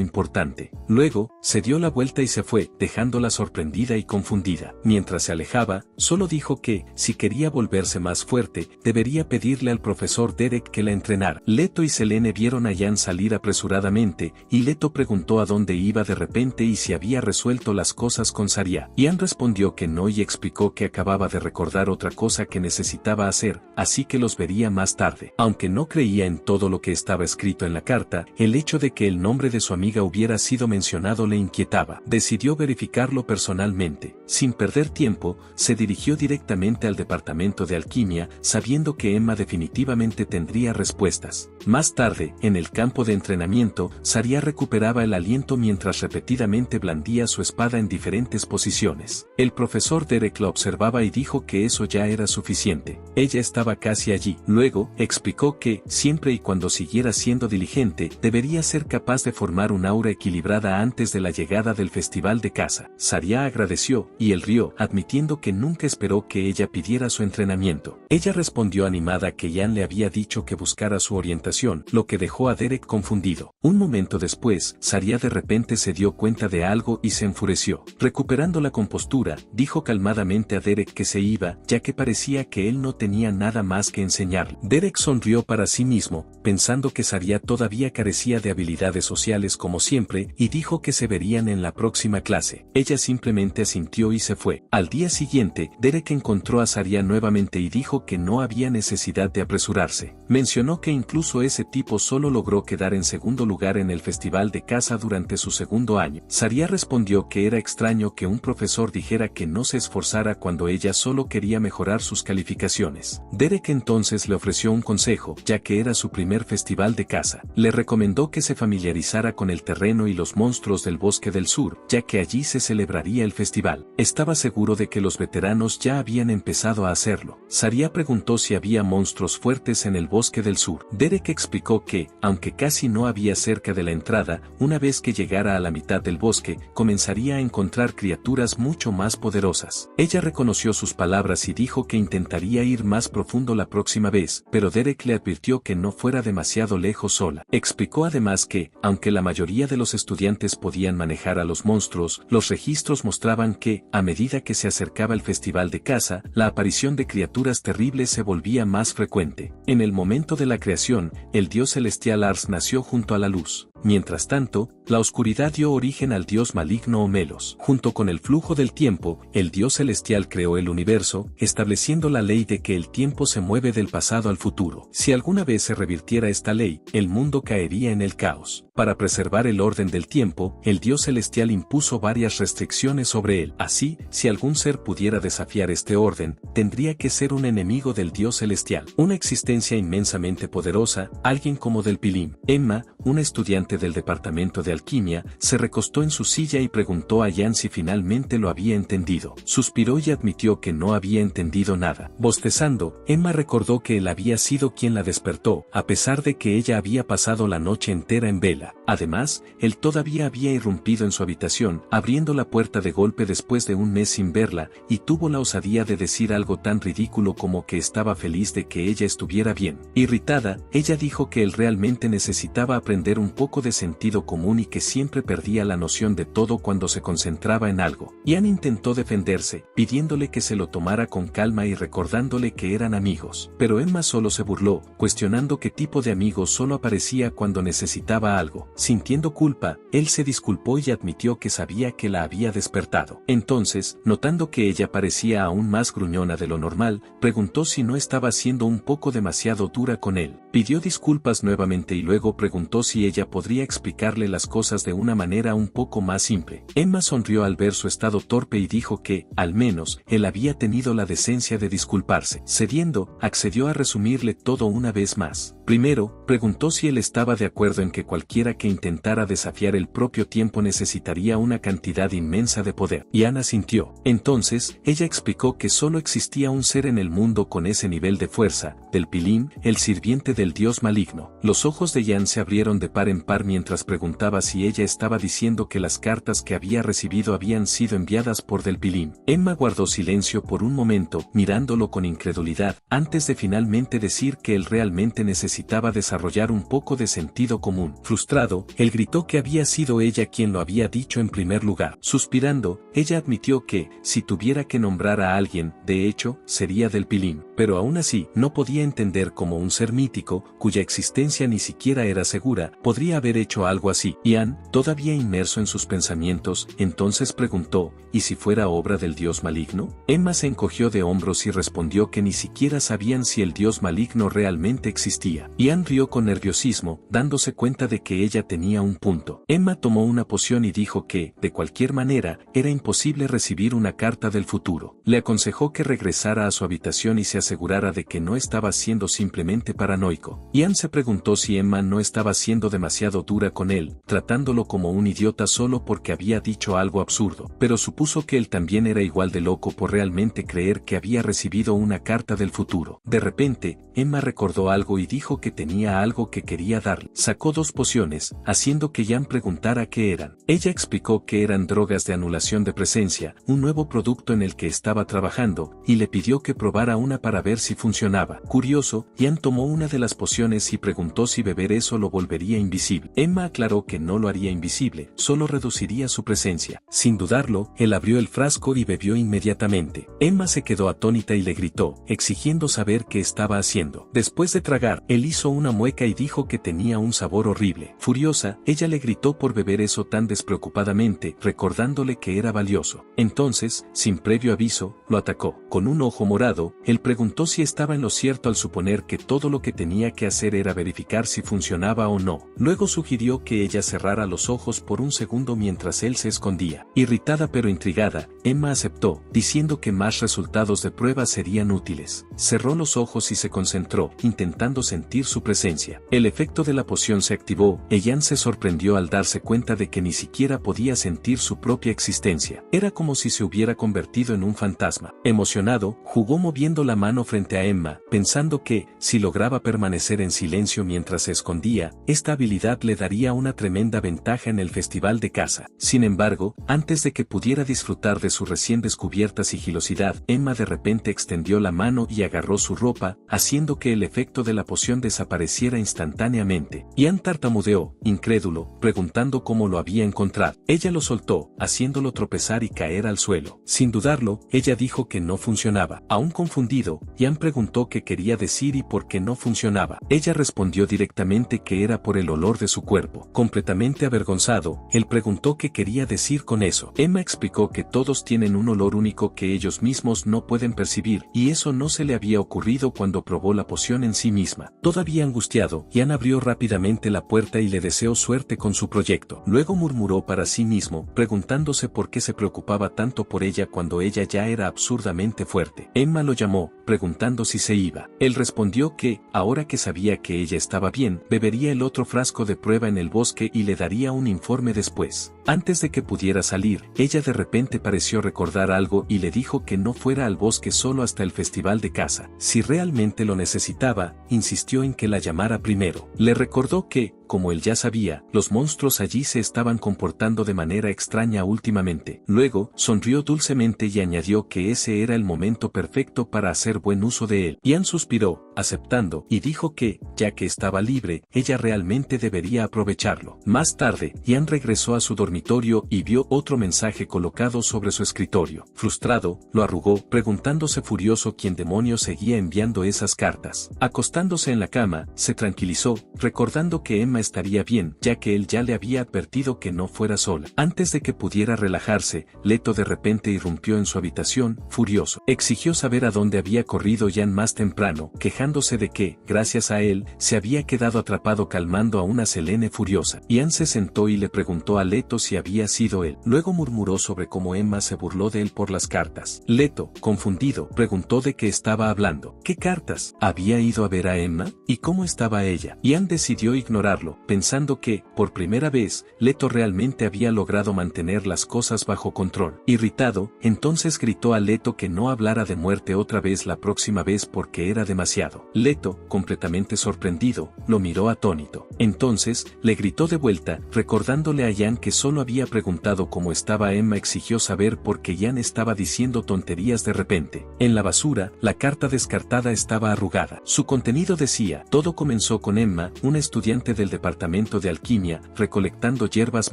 importante. Luego, se dio la vuelta y se fue, dejándola sorprendida y confundida. Mientras se alejaba, solo dijo que, si quería volverse más fuerte, debería pedirle al profesor Derek que la entrenara. Leto y Selene vieron a Jan salir apresuradamente, y Leto preguntó a dónde iba de repente y si había resuelto las cosas con Saria. Jan respondió que no y explicó que acababa de recordar otra cosa que necesitaba hacer, así que los vería más tarde. Aunque no creía en todo lo que estaba escrito en la carta, el hecho de que el nombre de su amiga hubiera sido mencionado le inquietaba. Decidió verificarlo personalmente. Sin perder tiempo, se dirigió directamente al departamento de alquimia, sabiendo que Emma definitivamente tendría respuestas. Más tarde, en el campo de entrenamiento, Saria recuperaba el aliento mientras repetidamente blandía su espada en diferentes posiciones. El profesor Derek la observaba y dijo que eso ya era suficiente. Ella estaba casi allí. Luego, explicó que, siempre y cuando siguiera siendo diligente, debería ser capaz de formar un aura equilibrada antes de la llegada del festival de caza. Saria agradeció, y él rió, admitiendo que nunca esperó que ella pidiera su entrenamiento. Ella respondió animada que Jan le había dicho que buscara su orientación, lo que dejó a Derek confundido. Un momento después, Saria de repente se dio cuenta de algo y se enfureció. Recuperando la compostura, dijo calmadamente a Derek que se iba, ya que parecía que él no tenía nada más que enseñarle. Derek sonrió para sí mismo, pensando que Saria todavía carecía de habilidades sociales como siempre, y dijo que se verían en la próxima clase. Ella simplemente asintió y se fue. Al día siguiente, Derek encontró a Saria nuevamente y dijo que no había necesidad de apresurarse. Mencionó que incluso ese tipo solo logró quedar en segundo lugar en el festival de caza durante su segundo año. Saria respondió que era extraño que un profesor dijera que no se esforzara cuando ella solo quería mejorar sus calificaciones. Derek entonces le ofreció un consejo, ya que era su primer festival de caza. Le recomendó que se familiarizara con el terreno y los monstruos del bosque del sur, ya que allí se celebraría el festival. Estaba seguro de que los veteranos ya habían empezado a hacerlo. Saria preguntó si había monstruos fuertes en el bosque del sur. Derek explicó que, aunque casi no había cerca de la entrada, una vez que llegara a la mitad del bosque, comenzaría a encontrar criaturas mucho más poderosas. Ella reconoció sus palabras y dijo que intentaría ir más profundo la próxima vez, pero Derek le advirtió que no fuera demasiado lejos sola. Explicó además que, aunque la mayoría de los estudiantes podían manejar a los monstruos, los registros mostraban que, a medida que se acercaba el festival de caza, la aparición de criaturas terribles se volvía más frecuente. En el momento de la creación, el dios celestial Ars nació junto a la luz. Mientras tanto, la oscuridad dio origen al dios maligno Omelos. Junto con el flujo del tiempo, el dios celestial creó el universo, estableciendo la ley de que el tiempo se mueve del pasado al futuro. Si alguna vez se revirtiera esta ley, el mundo caería en el caos. Para preservar el orden del tiempo, el dios celestial impuso varias restricciones sobre él. Así, si algún ser pudiera desafiar este orden, tendría que ser un enemigo del dios celestial. Una existencia inmensamente poderosa, alguien como Del Pilim. Emma, una estudiante del departamento de alquimia, se recostó en su silla y preguntó a Jan si finalmente lo había entendido. Suspiró y admitió que no había entendido nada. Bostezando, Emma recordó que él había sido quien la despertó, a pesar de que ella había pasado la noche entera en vela. Además, él todavía había irrumpido en su habitación, abriendo la puerta de golpe después de un mes sin verla, y tuvo la osadía de decir algo tan ridículo como que estaba feliz de que ella estuviera bien. Irritada, ella dijo que él realmente necesitaba aprender un poco poco de sentido común y que siempre perdía la noción de todo cuando se concentraba en algo. Ian intentó defenderse, pidiéndole que se lo tomara con calma y recordándole que eran amigos. Pero Emma solo se burló, cuestionando qué tipo de amigo solo aparecía cuando necesitaba algo. Sintiendo culpa, él se disculpó y admitió que sabía que la había despertado. Entonces, notando que ella parecía aún más gruñona de lo normal, preguntó si no estaba siendo un poco demasiado dura con él. Pidió disculpas nuevamente y luego preguntó si ella podría explicarle las cosas de una manera un poco más simple. Emma sonrió al ver su estado torpe y dijo que, al menos, él había tenido la decencia de disculparse. Cediendo, accedió a resumirle todo una vez más. Primero, preguntó si él estaba de acuerdo en que cualquiera que intentara desafiar el propio tiempo necesitaría una cantidad inmensa de poder. Ian asintió. Entonces, ella explicó que solo existía un ser en el mundo con ese nivel de fuerza, del Pilín, el sirviente del dios maligno. Los ojos de Ian se abrieron de par en par mientras preguntaba si ella estaba diciendo que las cartas que había recibido habían sido enviadas por del Pilín. Emma guardó silencio por un momento, mirándolo con incredulidad, antes de finalmente decir que él realmente necesitaba desarrollar un poco de sentido común. Frustrado, él gritó que había sido ella quien lo había dicho en primer lugar. Suspirando, ella admitió que, si tuviera que nombrar a alguien, de hecho, sería del Pilín. Pero aún así, no podía entender cómo un ser mítico, cuya existencia ni siquiera era segura, podría haber hecho algo así. Ian, todavía inmerso en sus pensamientos, entonces preguntó, ¿y si fuera obra del dios maligno? Emma se encogió de hombros y respondió que ni siquiera sabían si el dios maligno realmente existía. Ian rió con nerviosismo, dándose cuenta de que ella tenía un punto. Emma tomó una poción y dijo que, de cualquier manera, era imposible recibir una carta del futuro. Le aconsejó que regresara a su habitación y se asegurara de que no estaba siendo simplemente paranoico. Ian se preguntó si Emma no estaba siendo demasiado dura con él, tratándolo como un idiota solo porque había dicho algo absurdo, pero supuso que él también era igual de loco por realmente creer que había recibido una carta del futuro. De repente, Emma recordó algo y dijo que tenía algo que quería darle. Sacó 2 pociones, haciendo que Ian preguntara qué eran. Ella explicó que eran drogas de anulación de presencia, un nuevo producto en el que estaba trabajando, y le pidió que probara una para ver si funcionaba. Curioso, Ian tomó una de las pociones y preguntó si beber eso lo volvería invisible. Emma aclaró que no lo haría invisible, solo reduciría su presencia. Sin dudarlo, él abrió el frasco y bebió inmediatamente. Emma se quedó atónita y le gritó, exigiendo saber qué estaba haciendo. Después de tragar, él hizo una mueca y dijo que tenía un sabor horrible. Furiosa, ella le gritó por beber eso tan despreocupadamente, recordándole que era valioso. Entonces, sin previo aviso, lo atacó. Con un ojo morado, él preguntó si estaba en lo cierto al suponer que todo lo que tenía que hacer era verificar si funcionaba o no. Luego sugirió que ella cerrara los ojos por un segundo mientras él se escondía. Irritada pero intrigada, Emma aceptó, diciendo que más resultados de prueba serían útiles. Cerró los ojos y se concentró, intentando sentir su presencia. El efecto de la poción se activó, e Ian se sorprendió al darse cuenta de que ni siquiera podía sentir su propia existencia. Era como si se hubiera convertido en un fantasma. Emocionado, jugó moviendo la mano frente a Emma, pensando que, si lograba permanecer en silencio mientras se escondía, esta habilidad le daría una tremenda ventaja en el festival de caza. Sin embargo, antes de que pudiera disfrutar de su recién descubierta sigilosidad, Emma de repente extendió la mano y agarró su ropa, haciendo que el efecto de la poción desapareciera instantáneamente. Ian tartamudeó, incrédulo, preguntando cómo lo había encontrado. Ella lo soltó, haciéndolo tropezar y caer al suelo. Sin dudarlo, ella dijo que no funcionaba. Aún confundido, Ian preguntó qué quería decir y por qué no funcionaba. Ella respondió directamente que era por el olor de su cuerpo. Completamente avergonzado, él preguntó qué quería decir con eso. Emma explicó que todos tienen un olor único que ellos mismos no pueden percibir, y eso no se le había ocurrido cuando probó la poción en sí misma. Todavía angustiado, Ian abrió rápidamente la puerta y le deseó suerte con su proyecto. Luego murmuró para sí mismo, preguntándose por qué se preocupaba tanto por ella cuando ella ya era absurdamente fuerte. Emma lo llamó, preguntando si se iba. Él respondió que, ahora que sabía que ella estaba bien, bebería el otro frasco de prueba en el bosque y le daría un informe después. Antes de que pudiera salir, ella de repente pareció recordar algo y le dijo que no fuera al bosque solo hasta el festival de caza. Si realmente lo necesitaba, insistió en que la llamara primero. Le recordó que, como él ya sabía, los monstruos allí se estaban comportando de manera extraña últimamente. Luego, sonrió dulcemente y añadió que ese era el momento perfecto para hacer buen uso de él. Ian suspiró, aceptando, y dijo que, ya que estaba libre, ella realmente debería aprovecharlo. Más tarde, Ian regresó a su dormitorio y vio otro mensaje colocado sobre su escritorio. Frustrado, lo arrugó, preguntándose furioso quién demonios seguía enviando esas cartas. Acostándose en la cama, se tranquilizó, recordando que Emma estaría bien, ya que él ya le había advertido que no fuera sola. Antes de que pudiera relajarse, Leto de repente irrumpió en su habitación, furioso. Exigió saber a dónde había corrido Ian más temprano, quejándose de que, gracias a él, se había quedado atrapado calmando a una Selene furiosa. Ian se sentó y le preguntó a Leto si había sido él. Luego murmuró sobre cómo Emma se burló de él por las cartas. Leto, confundido, preguntó de qué estaba hablando. ¿Qué cartas? ¿Había ido a ver a Emma? ¿Y cómo estaba ella? Ian decidió ignorarlo, pensando que, por primera vez, Leto realmente había logrado mantener las cosas bajo control. Irritado, entonces gritó a Leto que no hablara de muerte otra vez la próxima vez porque era demasiado. Leto, completamente sorprendido, lo miró atónito. Entonces, le gritó de vuelta, recordándole a Ian que solo había preguntado cómo estaba Emma. Exigió saber por qué Ian estaba diciendo tonterías de repente. En la basura, la carta descartada estaba arrugada. Su contenido decía: todo comenzó con Emma, una estudiante del departamento de alquimia, recolectando hierbas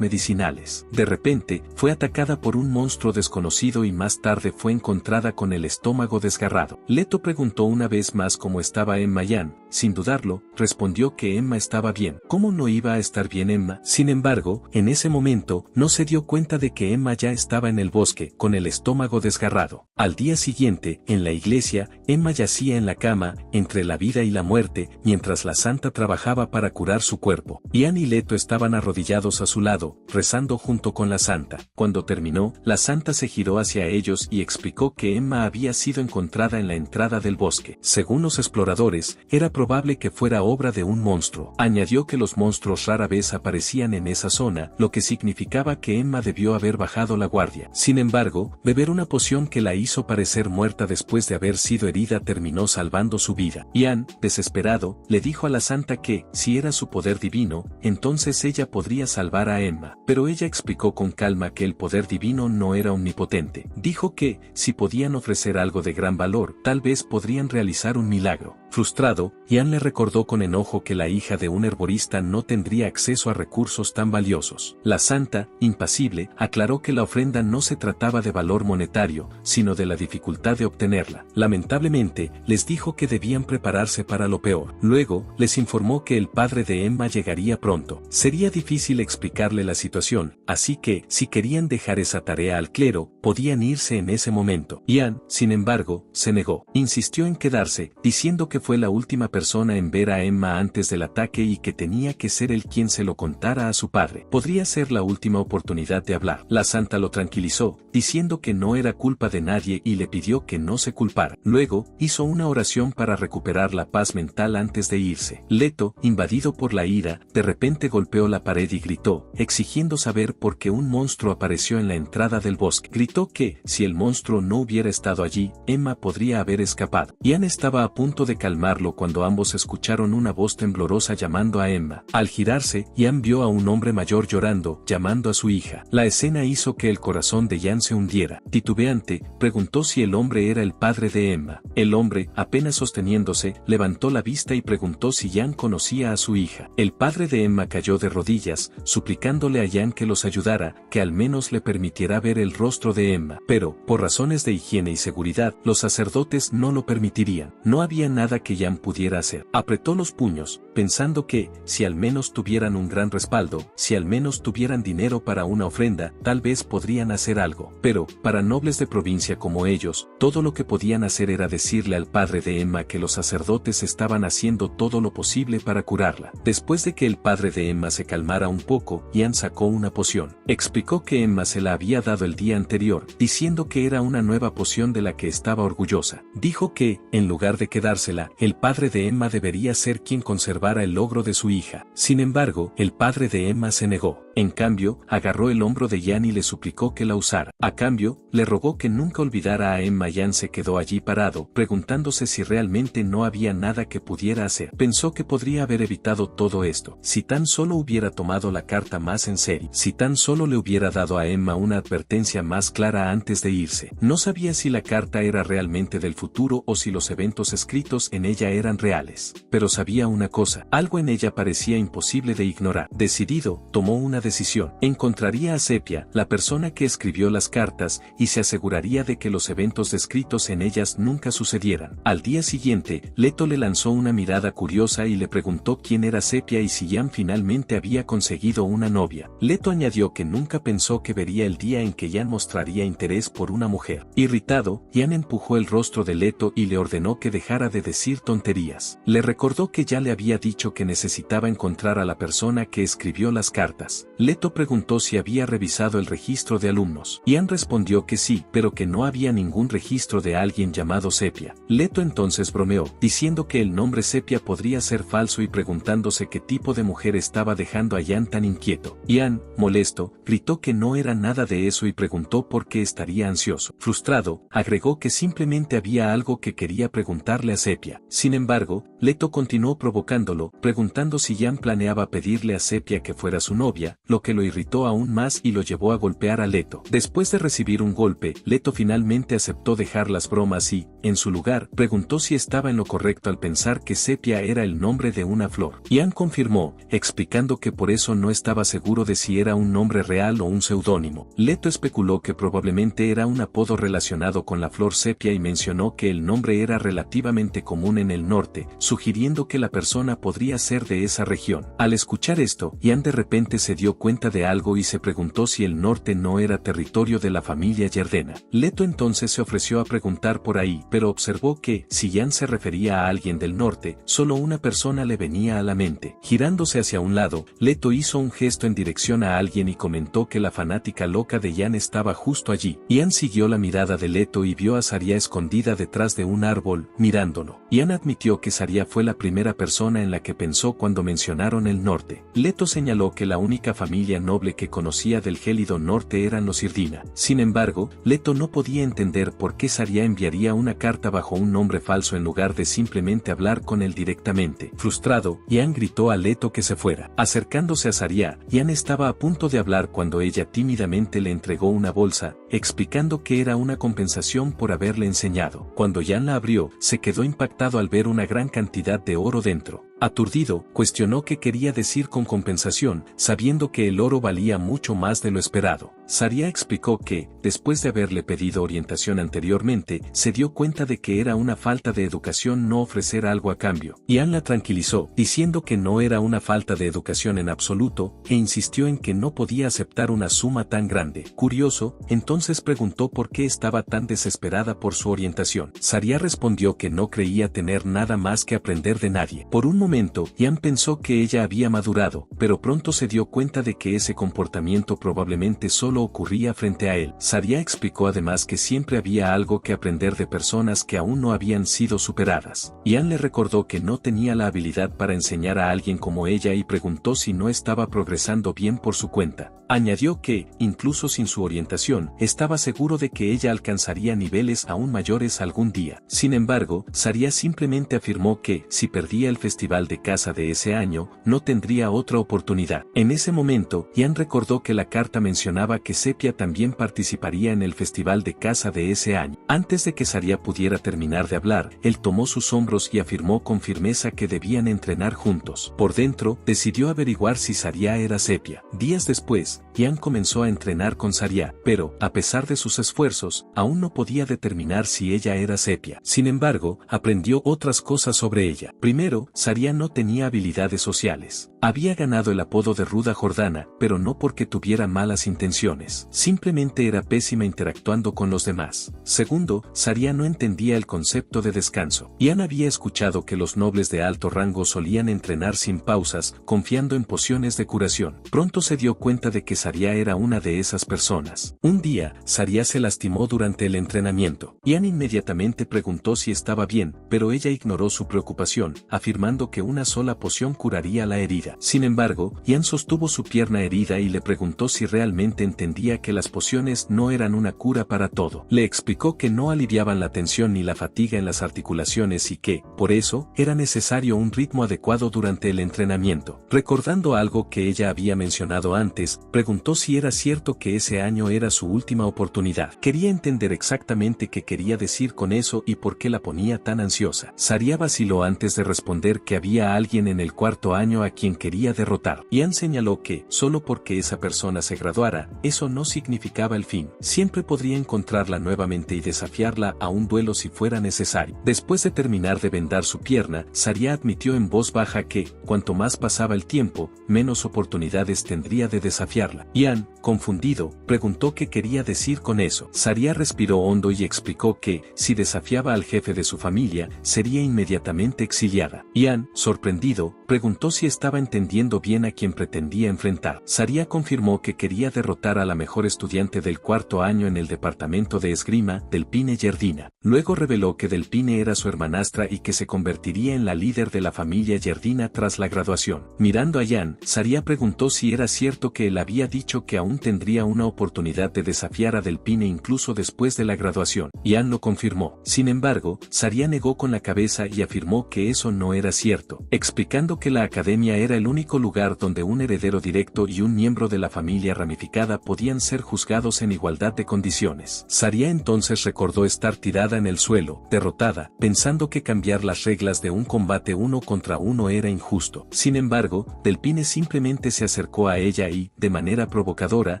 medicinales. De repente, fue atacada por un monstruo desconocido y más tarde fue encontrada con el estómago desgarrado. Leto preguntó una vez más cómo estaba Emma. Ian, sin dudarlo, respondió que Emma estaba bien. ¿Cómo no iba a estar bien Emma? Sin embargo, en ese momento, no se dio cuenta de que Emma ya estaba en el bosque, con el estómago desgarrado. Al día siguiente, en la iglesia, Emma yacía en la cama, entre la vida y la muerte, mientras la santa trabajaba para curar su cuerpo. Ian y Leto estaban arrodillados a su lado, rezando junto con la santa. Cuando terminó, la santa se giró hacia ellos y explicó que Emma había sido encontrada en la entrada del bosque. Según los exploradores, era probable que fuera obra de un monstruo. Añadió que los monstruos rara vez aparecían en esa zona, lo que significaba que Emma debió haber bajado la guardia. Sin embargo, beber una poción que la hizo parecer muerta después de haber sido herida terminó salvando su vida. Ian, desesperado, le dijo a la santa que, si era su poder divino, entonces ella podría salvar a Emma. Pero ella explicó con calma que el poder divino no era omnipotente. Dijo que, si podían ofrecer algo de gran valor, tal vez podrían realizar un milagro. Frustrado, Ian le recordó con enojo que la hija de un herborista no tendría acceso a recursos tan valiosos. La santa, impasible, aclaró que la ofrenda no se trataba de valor monetario, sino de la dificultad de obtenerla. Lamentablemente, les dijo que debían prepararse para lo peor. Luego, les informó que el padre de Emma llegaría pronto. Sería difícil explicarle la situación, así que, si querían dejar esa tarea al clero, podían irse en ese momento. Ian, sin embargo, se negó. Insistió en quedarse, diciendo que fue la última persona en ver a Emma antes del ataque y que tenía que ser él quien se lo contara a su padre. Podría ser la última oportunidad de hablar. La santa lo tranquilizó, diciendo que no era culpa de nadie y le pidió que no se culpara. Luego, hizo una oración para recuperar la paz mental antes de irse. Leto, invadido por la ira, de repente golpeó la pared y gritó, exigiendo saber por qué un monstruo apareció en la entrada del bosque. Gritó que, si el monstruo no hubiera estado allí, Emma podría haber escapado. Ian estaba a punto de calmarlo cuando ambos escucharon una voz temblorosa llamando a Emma. Al girarse, Ian vio a un hombre mayor llorando, llamando a su hija. La escena hizo que el corazón de Ian se hundiera. Titubeante, preguntó si el hombre era el padre de Emma. El hombre, apenas sosteniéndose, levantó la vista y preguntó si Ian conocía a su hija. El padre de Emma cayó de rodillas, suplicándole a Ian que los ayudara, que al menos le permitiera ver el rostro de Emma. Pero, por razones de higiene y seguridad, los sacerdotes no lo permitirían. No había nada que Ian pudiera hacer. Apretó los puños, pensando que, si al menos tuvieran un gran respaldo, si al menos tuvieran dinero para una ofrenda, tal vez podrían hacer algo. Pero, para nobles de provincia como ellos, todo lo que podían hacer era decirle al padre de Emma que los sacerdotes estaban haciendo todo lo posible para curarla. Después de que el padre de Emma se calmara un poco, Ian sacó una poción. Explicó que Emma se la había dado el día anterior, diciendo que era una nueva poción de la que estaba orgullosa. Dijo que, en lugar de quedársela, el padre de Emma debería ser quien conservara el logro de su hija. Sin embargo, el padre de Emma se negó. En cambio, agarró el hombro de Ian y le suplicó que la usara. A cambio, le rogó que nunca olvidara a Emma. Ian se quedó allí parado, preguntándose si realmente no había nada que pudiera hacer. Pensó que podría haber evitado todo esto, si tan solo hubiera tomado la carta más en serio, si tan solo le hubiera dado a Emma una advertencia más clara antes de irse. No sabía si la carta era realmente del futuro o si los eventos escritos en ella eran reales. Pero sabía una cosa, algo en ella parecía imposible de ignorar. Decidido, tomó una decisión. Encontraría a Sepia, la persona que escribió las cartas, y se aseguraría de que los eventos descritos en ellas nunca sucedieran. Al día siguiente, Leto le lanzó una mirada curiosa y le preguntó quién era Sepia y si Ian finalmente había conseguido una novia. Leto añadió que nunca pensó que vería el día en que Ian mostraría interés por una mujer. Irritado, Ian empujó el rostro de Leto y le ordenó que dejara de decir tonterías. Le recordó que ya le había dicho que necesitaba encontrar a la persona que escribió las cartas. Leto preguntó si había revisado el registro de alumnos. Ian respondió que sí, pero que no había ningún registro de alguien llamado Sepia. Leto entonces bromeó, diciendo que el nombre Sepia podría ser falso y preguntándose qué tipo de mujer estaba dejando a Ian tan inquieto. Ian, molesto, gritó que no era nada de eso y preguntó por qué estaría ansioso. Frustrado, agregó que simplemente había algo que quería preguntarle a Sepia. Sin embargo, Leto continuó provocándolo, preguntando si Ian planeaba pedirle a Sepia que fuera su novia, lo que lo irritó aún más y lo llevó a golpear a Leto. Después de recibir un golpe, Leto finalmente aceptó dejar las bromas y, en su lugar, preguntó si estaba en lo correcto al pensar que Sepia era el nombre de una flor. Ian confirmó, explicando que por eso no estaba seguro de si era un nombre real o un seudónimo. Leto especuló que probablemente era un apodo relacionado con la flor sepia y mencionó que el nombre era relativamente común en el norte, sugiriendo que la persona podría ser de esa región. Al escuchar esto, Ian de repente se dio cuenta de algo y se preguntó si el norte no era territorio de la familia Yerdena. Leto entonces se ofreció a preguntar por ahí, pero observó que, si Ian se refería a alguien del norte, solo una persona le venía a la mente. Girándose hacia un lado, Leto hizo un gesto en dirección a alguien y comentó que la fanática loca de Ian estaba justo allí. Ian siguió la mirada de Leto y vio a Saria escondida detrás de un árbol, mirándolo. Ian admitió que Saria fue la primera persona en la que pensó cuando mencionaron el norte. Leto señaló que la única familia noble que conocía del gélido norte eran los Irdina. Sin embargo, Leto no podía entender por qué Saria enviaría una carta bajo un nombre falso en lugar de simplemente hablar con él directamente. Frustrado, Ian gritó a Leto que se fuera. Acercándose a Saria, Ian estaba a punto de hablar cuando ella tímidamente le entregó una bolsa, explicando que era una compensación por haberle enseñado. Cuando Ian la abrió, se quedó impactado al ver una gran cantidad de oro dentro. Aturdido, cuestionó qué quería decir con compensación, sabiendo que el oro valía mucho más de lo esperado. Saria explicó que, después de haberle pedido orientación anteriormente, se dio cuenta de que era una falta de educación no ofrecer algo a cambio. Ian la tranquilizó, diciendo que no era una falta de educación en absoluto, e insistió en que no podía aceptar una suma tan grande. Curioso, entonces preguntó por qué estaba tan desesperada por su orientación. Saria respondió que no creía tener nada más que aprender de nadie. Por un momento, Ian pensó que ella había madurado, pero pronto se dio cuenta de que ese comportamiento probablemente solo ocurría frente a él. Saria explicó además que siempre había algo que aprender de personas que aún no habían sido superadas. Ian le recordó que no tenía la habilidad para enseñar a alguien como ella y preguntó si no estaba progresando bien por su cuenta. Añadió que, incluso sin su orientación, estaba seguro de que ella alcanzaría niveles aún mayores algún día. Sin embargo, Saria simplemente afirmó que, si perdía el festival de caza de ese año, no tendría otra oportunidad. En ese momento, Ian recordó que la carta mencionaba que Sepia también participaría en el festival de caza de ese año. Antes de que Saria pudiera terminar de hablar, él tomó sus hombros y afirmó con firmeza que debían entrenar juntos. Por dentro, decidió averiguar si Saria era Sepia. Días después, Ian comenzó a entrenar con Saria, pero, a pesar de sus esfuerzos, aún no podía determinar si ella era Sepia. Sin embargo, aprendió otras cosas sobre ella. Primero, Saria no tenía habilidades sociales. Había ganado el apodo de ruda Jordana, pero no porque tuviera malas intenciones. Simplemente era pésima interactuando con los demás. Segundo, Saria no entendía el concepto de descanso. Ian había escuchado que los nobles de alto rango solían entrenar sin pausas, confiando en pociones de curación. Pronto se dio cuenta de que Saria era una de esas personas. Un día, Saria se lastimó durante el entrenamiento. Ian inmediatamente preguntó si estaba bien, pero ella ignoró su preocupación, afirmando que una sola poción curaría la herida. familia. Sin embargo, Ian sostuvo su pierna herida y le preguntó si realmente entendía que las pociones no eran una cura para todo. Le explicó que no aliviaban la tensión ni la fatiga en las articulaciones y que, por eso, era necesario un ritmo adecuado durante el entrenamiento. Recordando algo que ella había mencionado antes, preguntó si era cierto que ese año era su última oportunidad. Quería entender exactamente qué quería decir con eso y por qué la ponía tan ansiosa. Saria vaciló antes de responder que había alguien en el cuarto año a quien quería derrotar. Ian señaló que, solo porque esa persona se graduara, eso no significaba el fin. Siempre podría encontrarla nuevamente y desafiarla a un duelo si fuera necesario. Después de terminar de vendar su pierna, Saria admitió en voz baja que, cuanto más pasaba el tiempo, menos oportunidades tendría de desafiarla. Ian, confundido, preguntó qué quería decir con eso. Saria respiró hondo y explicó que, si desafiaba al jefe de su familia, sería inmediatamente exiliada. Ian, sorprendido, preguntó si estaba entendiendo bien a quien pretendía enfrentar. Saria confirmó que quería derrotar a la mejor estudiante del cuarto año en el departamento de esgrima, Delphine Yerdina. Luego reveló que Delphine era su hermanastra y que se convertiría en la líder de la familia Yerdina tras la graduación. Mirando a Ian, Saria preguntó si era cierto que él había dicho que aún tendría una oportunidad de desafiar a Delphine incluso después de la graduación. Ian lo confirmó. Sin embargo, Saria negó con la cabeza y afirmó que eso no era cierto, explicando que la academia era el único lugar donde un heredero directo y un miembro de la familia ramificada podían ser juzgados en igualdad de condiciones. Saria entonces recordó estar tirada en el suelo, derrotada, pensando que cambiar las reglas de un combate uno contra uno era injusto. Sin embargo, Delphine simplemente se acercó a ella y, de manera provocadora,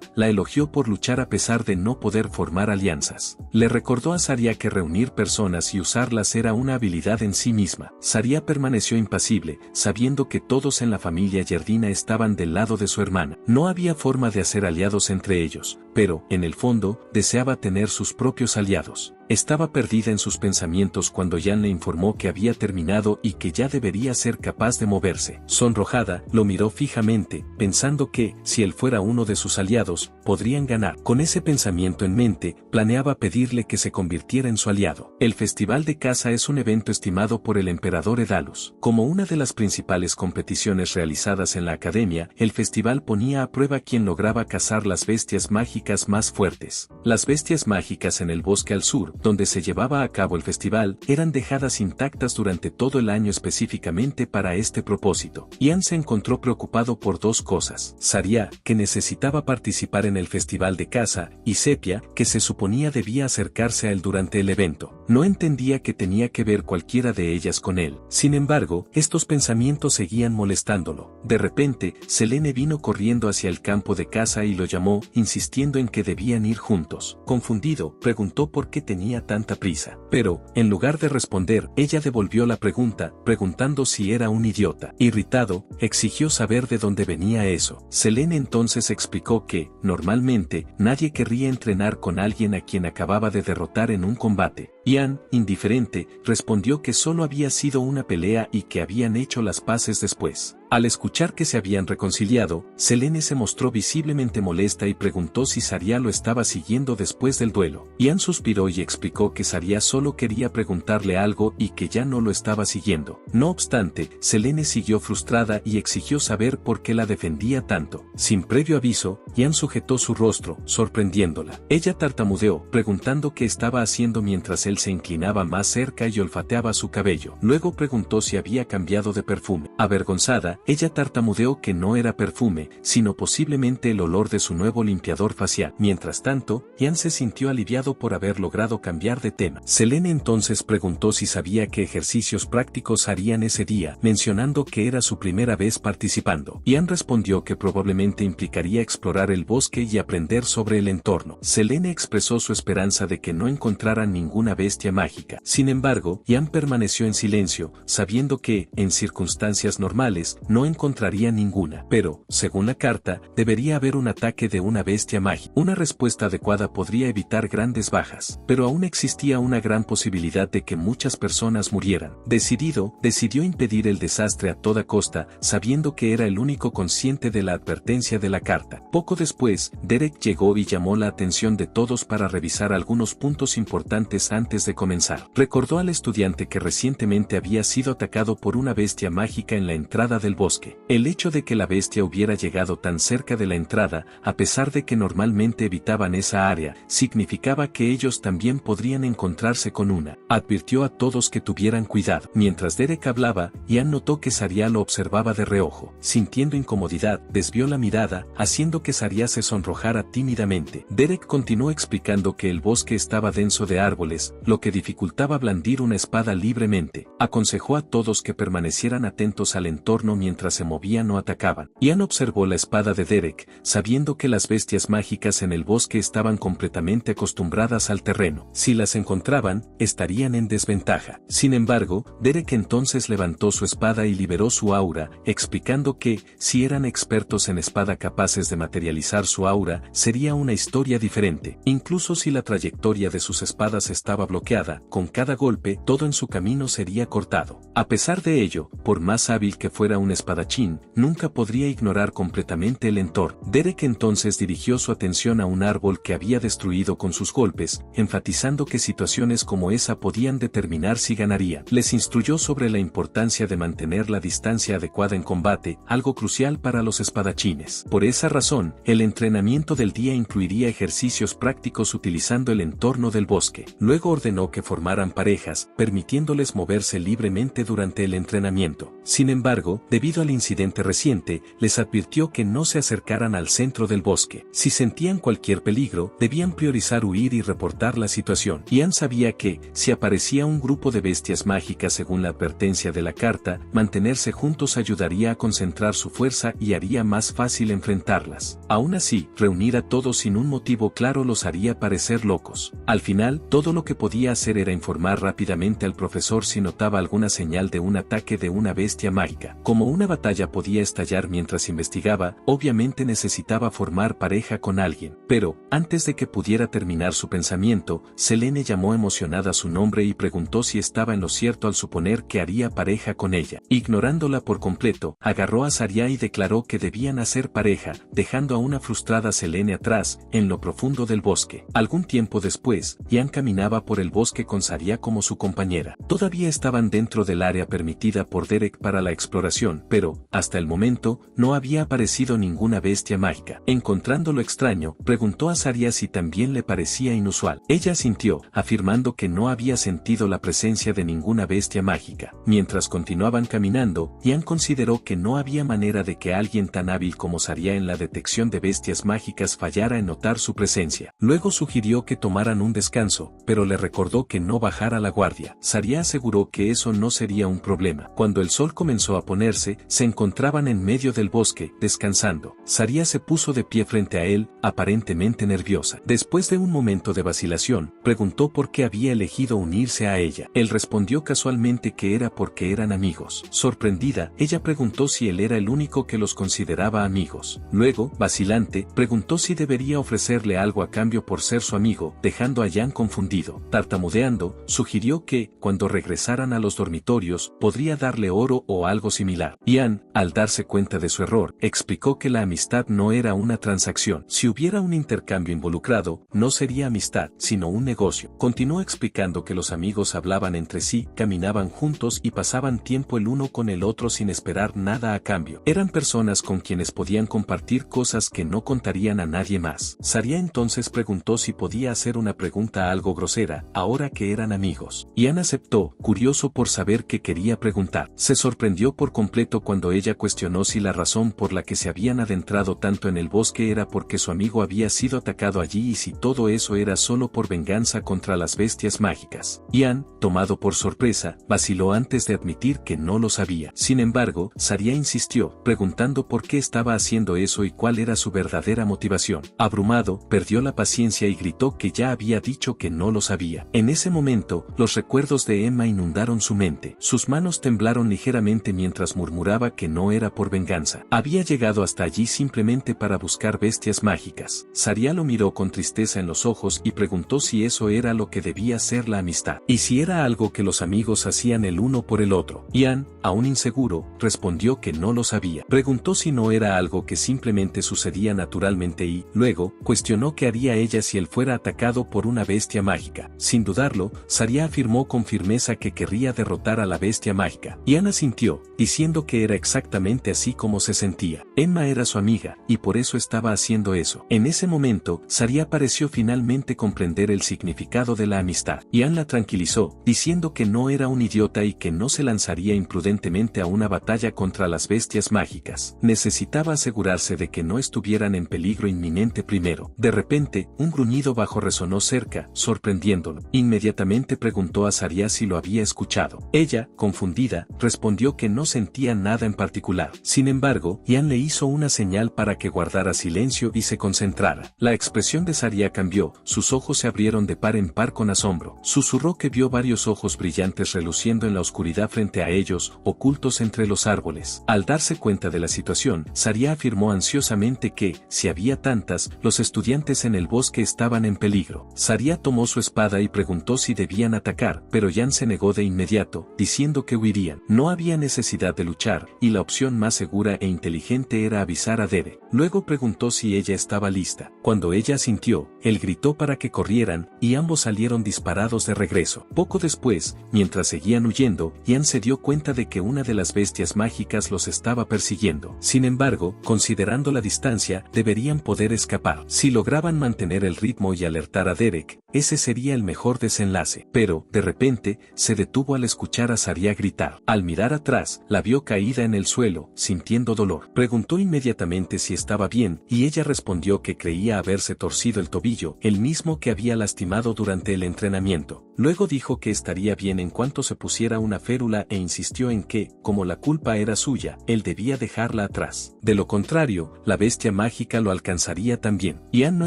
la elogió por luchar a pesar de no poder formar alianzas. Le recordó a Saria que reunir personas y usarlas era una habilidad en sí misma. Saria permaneció impasible, sabiendo que todos en la familia Yerdina estaban del lado de su hermana. No había forma de hacer aliados entre ellos, pero, en el fondo, deseaba tener sus propios aliados. Estaba perdida en sus pensamientos cuando Ian le informó que había terminado y que ya debería ser capaz de moverse. Sonrojada, lo miró fijamente, pensando que, si él fuera uno de sus aliados, podrían ganar. Con ese pensamiento en mente, planeaba pedirle que se convirtiera en su aliado. El Festival de Caza es un evento estimado por el emperador Edalus. Como una de las principales competiciones realizadas en la academia, el festival ponía a prueba quién lograba cazar las bestias mágicas más fuertes. Las bestias mágicas en el bosque al sur, donde se llevaba a cabo el festival, eran dejadas intactas durante todo el año específicamente para este propósito. Ian se encontró preocupado por dos cosas: Saria, que necesitaba participar en el festival de caza, y Sepia, que se suponía debía acercarse a él durante el evento. No entendía que tenía que ver cualquiera de ellas con él. Sin embargo, estos pensamientos seguían molestándolo. De repente, Selene vino corriendo hacia el campo de caza y lo llamó, insistiendo en que debían ir juntos. Confundido, preguntó por qué tenía tanta prisa. Pero, en lugar de responder, ella devolvió la pregunta, preguntando si era un idiota. Irritado, exigió saber de dónde venía eso. Selene entonces explicó que, normalmente, nadie querría entrenar con alguien a quien acababa de derrotar en un combate. Ian, indiferente, respondió que solo había sido una pelea y que habían hecho las paces después. Al escuchar que se habían reconciliado, Selene se mostró visiblemente molesta y preguntó si Saria lo estaba siguiendo después del duelo. Ian suspiró y explicó que Saria solo quería preguntarle algo y que ya no lo estaba siguiendo. No obstante, Selene siguió frustrada y exigió saber por qué la defendía tanto. Sin previo aviso, Ian sujetó su rostro, sorprendiéndola. Ella tartamudeó, preguntando qué estaba haciendo mientras él se inclinaba más cerca y olfateaba su cabello. Luego preguntó si había cambiado de perfume. Avergonzada, ella tartamudeó que no era perfume, sino posiblemente el olor de su nuevo limpiador facial. Mientras tanto, Ian se sintió aliviado por haber logrado cambiar de tema. Selene entonces preguntó si sabía qué ejercicios prácticos harían ese día, mencionando que era su primera vez participando. Ian respondió que probablemente implicaría explorar el bosque y aprender sobre el entorno. Selene expresó su esperanza de que no encontraran ninguna bestia mágica. Sin embargo, Ian permaneció en silencio, sabiendo que, en circunstancias normales, no encontraría ninguna. Pero, según la carta, debería haber un ataque de una bestia mágica. Una respuesta adecuada podría evitar grandes bajas, pero aún existía una gran posibilidad de que muchas personas murieran. Decidió impedir el desastre a toda costa, sabiendo que era el único consciente de la advertencia de la carta. Poco después, Derek llegó y llamó la atención de todos para revisar algunos puntos importantes antes de comenzar. Recordó al estudiante que recientemente había sido atacado por una bestia mágica en la entrada del del bosque. El hecho de que la bestia hubiera llegado tan cerca de la entrada, a pesar de que normalmente evitaban esa área, significaba que ellos también podrían encontrarse con una. Advirtió a todos que tuvieran cuidado. Mientras Derek hablaba, Ian notó que Saria lo observaba de reojo. Sintiendo incomodidad, desvió la mirada, haciendo que Saria se sonrojara tímidamente. Derek continuó explicando que el bosque estaba denso de árboles, lo que dificultaba blandir una espada libremente. Aconsejó a todos que permanecieran atentos al entorno mientras se movían o atacaban. Ian observó la espada de Derek, sabiendo que las bestias mágicas en el bosque estaban completamente acostumbradas al terreno. Si las encontraban, estarían en desventaja. Sin embargo, Derek entonces levantó su espada y liberó su aura, explicando que, si eran expertos en espada capaces de materializar su aura, sería una historia diferente. Incluso si la trayectoria de sus espadas estaba bloqueada, con cada golpe, todo en su camino sería cortado. A pesar de ello, por más hábil que fuera un espadachín, nunca podría ignorar completamente el entorno. Derek entonces dirigió su atención a un árbol que había destruido con sus golpes, enfatizando que situaciones como esa podían determinar si ganaría. Les instruyó sobre la importancia de mantener la distancia adecuada en combate, algo crucial para los espadachines. Por esa razón, el entrenamiento del día incluiría ejercicios prácticos utilizando el entorno del bosque. Luego ordenó que formaran parejas, permitiéndoles moverse libremente durante el entrenamiento. Sin embargo, debido al incidente reciente, les advirtió que no se acercaran al centro del bosque. Si sentían cualquier peligro, debían priorizar huir y reportar la situación. Ian sabía que, si aparecía un grupo de bestias mágicas según la advertencia de la carta, mantenerse juntos ayudaría a concentrar su fuerza y haría más fácil enfrentarlas. Aún así, reunir a todos sin un motivo claro los haría parecer locos. Al final, todo lo que podía hacer era informar rápidamente al profesor si notaba alguna señal de un ataque de una bestia mágica. Como una batalla podía estallar mientras investigaba, obviamente necesitaba formar pareja con alguien. Pero, antes de que pudiera terminar su pensamiento, Selene llamó emocionada su nombre y preguntó si estaba en lo cierto al suponer que haría pareja con ella. Ignorándola por completo, agarró a Saria y declaró que debían hacer pareja, dejando a una frustrada Selene atrás, en lo profundo del bosque. Algún tiempo después, Ian caminaba por el bosque con Saria como su compañera. Todavía estaban dentro del área permitida por Derek para la exploración, pero, hasta el momento, no había aparecido ninguna bestia mágica. Encontrándolo extraño, preguntó a Saria si también le parecía inusual. Ella asintió, afirmando que no había sentido la presencia de ninguna bestia mágica. Mientras continuaban caminando, Ian consideró que no había manera de que alguien tan hábil como Saria en la detección de bestias mágicas fallara en notar su presencia. Luego sugirió que tomaran un descanso, pero le recordó que no bajara la guardia. Saria aseguró que eso no sería un problema. Cuando el sol comenzó a ponerse, se encontraban en medio del bosque, descansando. Saria se puso de pie frente a él, aparentemente nerviosa. Después de un momento de vacilación, preguntó por qué había elegido unirse a ella. Él respondió casualmente que era porque eran amigos. Sorprendida, ella preguntó si él era el único que los consideraba amigos. Luego, vacilante, preguntó si debería ofrecerle algo a cambio por ser su amigo, dejando a Ian confundido. Tartamudeando, sugirió que, cuando regresaran a los dormitorios, podría darle oro o algo similar. Ian, al darse cuenta de su error, explicó que la amistad no era una transacción. Si hubiera un intercambio involucrado, no sería amistad, sino un negocio. Continuó explicando que los amigos hablaban entre sí, caminaban juntos y pasaban tiempo el uno con el otro sin esperar nada a cambio. Eran personas con quienes podían compartir cosas que no contarían a nadie más. Saria entonces preguntó si podía hacer una pregunta algo grosera, ahora que eran amigos. Ian aceptó, curioso por saber qué quería preguntar. Se sorprendió por completo cuando ella cuestionó si la razón por la que se habían adentrado tanto en el bosque era porque su amigo había sido atacado allí y si todo eso era solo por venganza contra las bestias mágicas. Ian, tomado por sorpresa, vaciló antes de admitir que no lo sabía. Sin embargo, Saria insistió, preguntando por qué estaba haciendo eso y cuál era su verdadera motivación. Abrumado, perdió la paciencia y gritó que ya había dicho que no lo sabía. En ese momento, los recuerdos de Emma inundaron su mente. Sus manos temblaron ligeramente mientras murmuraba que no era por venganza. Había llegado hasta allí simplemente para buscar bestias mágicas. Saria lo miró con tristeza en los ojos y preguntó si eso era lo que debía ser la amistad, y si era algo que los amigos hacían el uno por el otro. Ian, aún inseguro, respondió que no lo sabía. Preguntó si no era algo que simplemente sucedía naturalmente y, luego, cuestionó qué haría ella si él fuera atacado por una bestia mágica. Sin dudarlo, Saria afirmó con firmeza que querría derrotar a la bestia mágica. Ian asintió, diciendo que que era exactamente así como se sentía. Emma era su amiga, y por eso estaba haciendo eso. En ese momento, Saria pareció finalmente comprender el significado de la amistad. Ian la tranquilizó, diciendo que no era un idiota y que no se lanzaría imprudentemente a una batalla contra las bestias mágicas. Necesitaba asegurarse de que no estuvieran en peligro inminente primero. De repente, un gruñido bajo resonó cerca, sorprendiéndolo. Inmediatamente preguntó a Saria si lo había escuchado. Ella, confundida, respondió que no sentía nada en particular. Sin embargo, Ian le hizo una señal para que guardara silencio y se concentrara. La expresión de Saria cambió, sus ojos se abrieron de par en par con asombro. Susurró que vio varios ojos brillantes reluciendo en la oscuridad frente a ellos, ocultos entre los árboles. Al darse cuenta de la situación, Saria afirmó ansiosamente que, si había tantas, los estudiantes en el bosque estaban en peligro. Saria tomó su espada y preguntó si debían atacar, pero Ian se negó de inmediato, diciendo que huirían. No había necesidad de luchar, y la opción más segura e inteligente era avisar a Derek. Luego preguntó si ella estaba lista. Cuando ella asintió, él gritó para que corrieran, y ambos salieron disparados de regreso. Poco después, mientras seguían huyendo, Ian se dio cuenta de que una de las bestias mágicas los estaba persiguiendo. Sin embargo, considerando la distancia, deberían poder escapar. Si lograban mantener el ritmo y alertar a Derek, ese sería el mejor desenlace. Pero, de repente, se detuvo al escuchar a Saria gritar. Al mirar atrás, la vio caída en el suelo, sintiendo dolor. Preguntó inmediatamente si estaba bien, y ella respondió que creía haberse torcido el tobillo, el mismo que había lastimado durante el entrenamiento. Luego dijo que estaría bien en cuanto se pusiera una férula e insistió en que, como la culpa era suya, él debía dejarla atrás. De lo contrario, la bestia mágica lo alcanzaría también. Ian no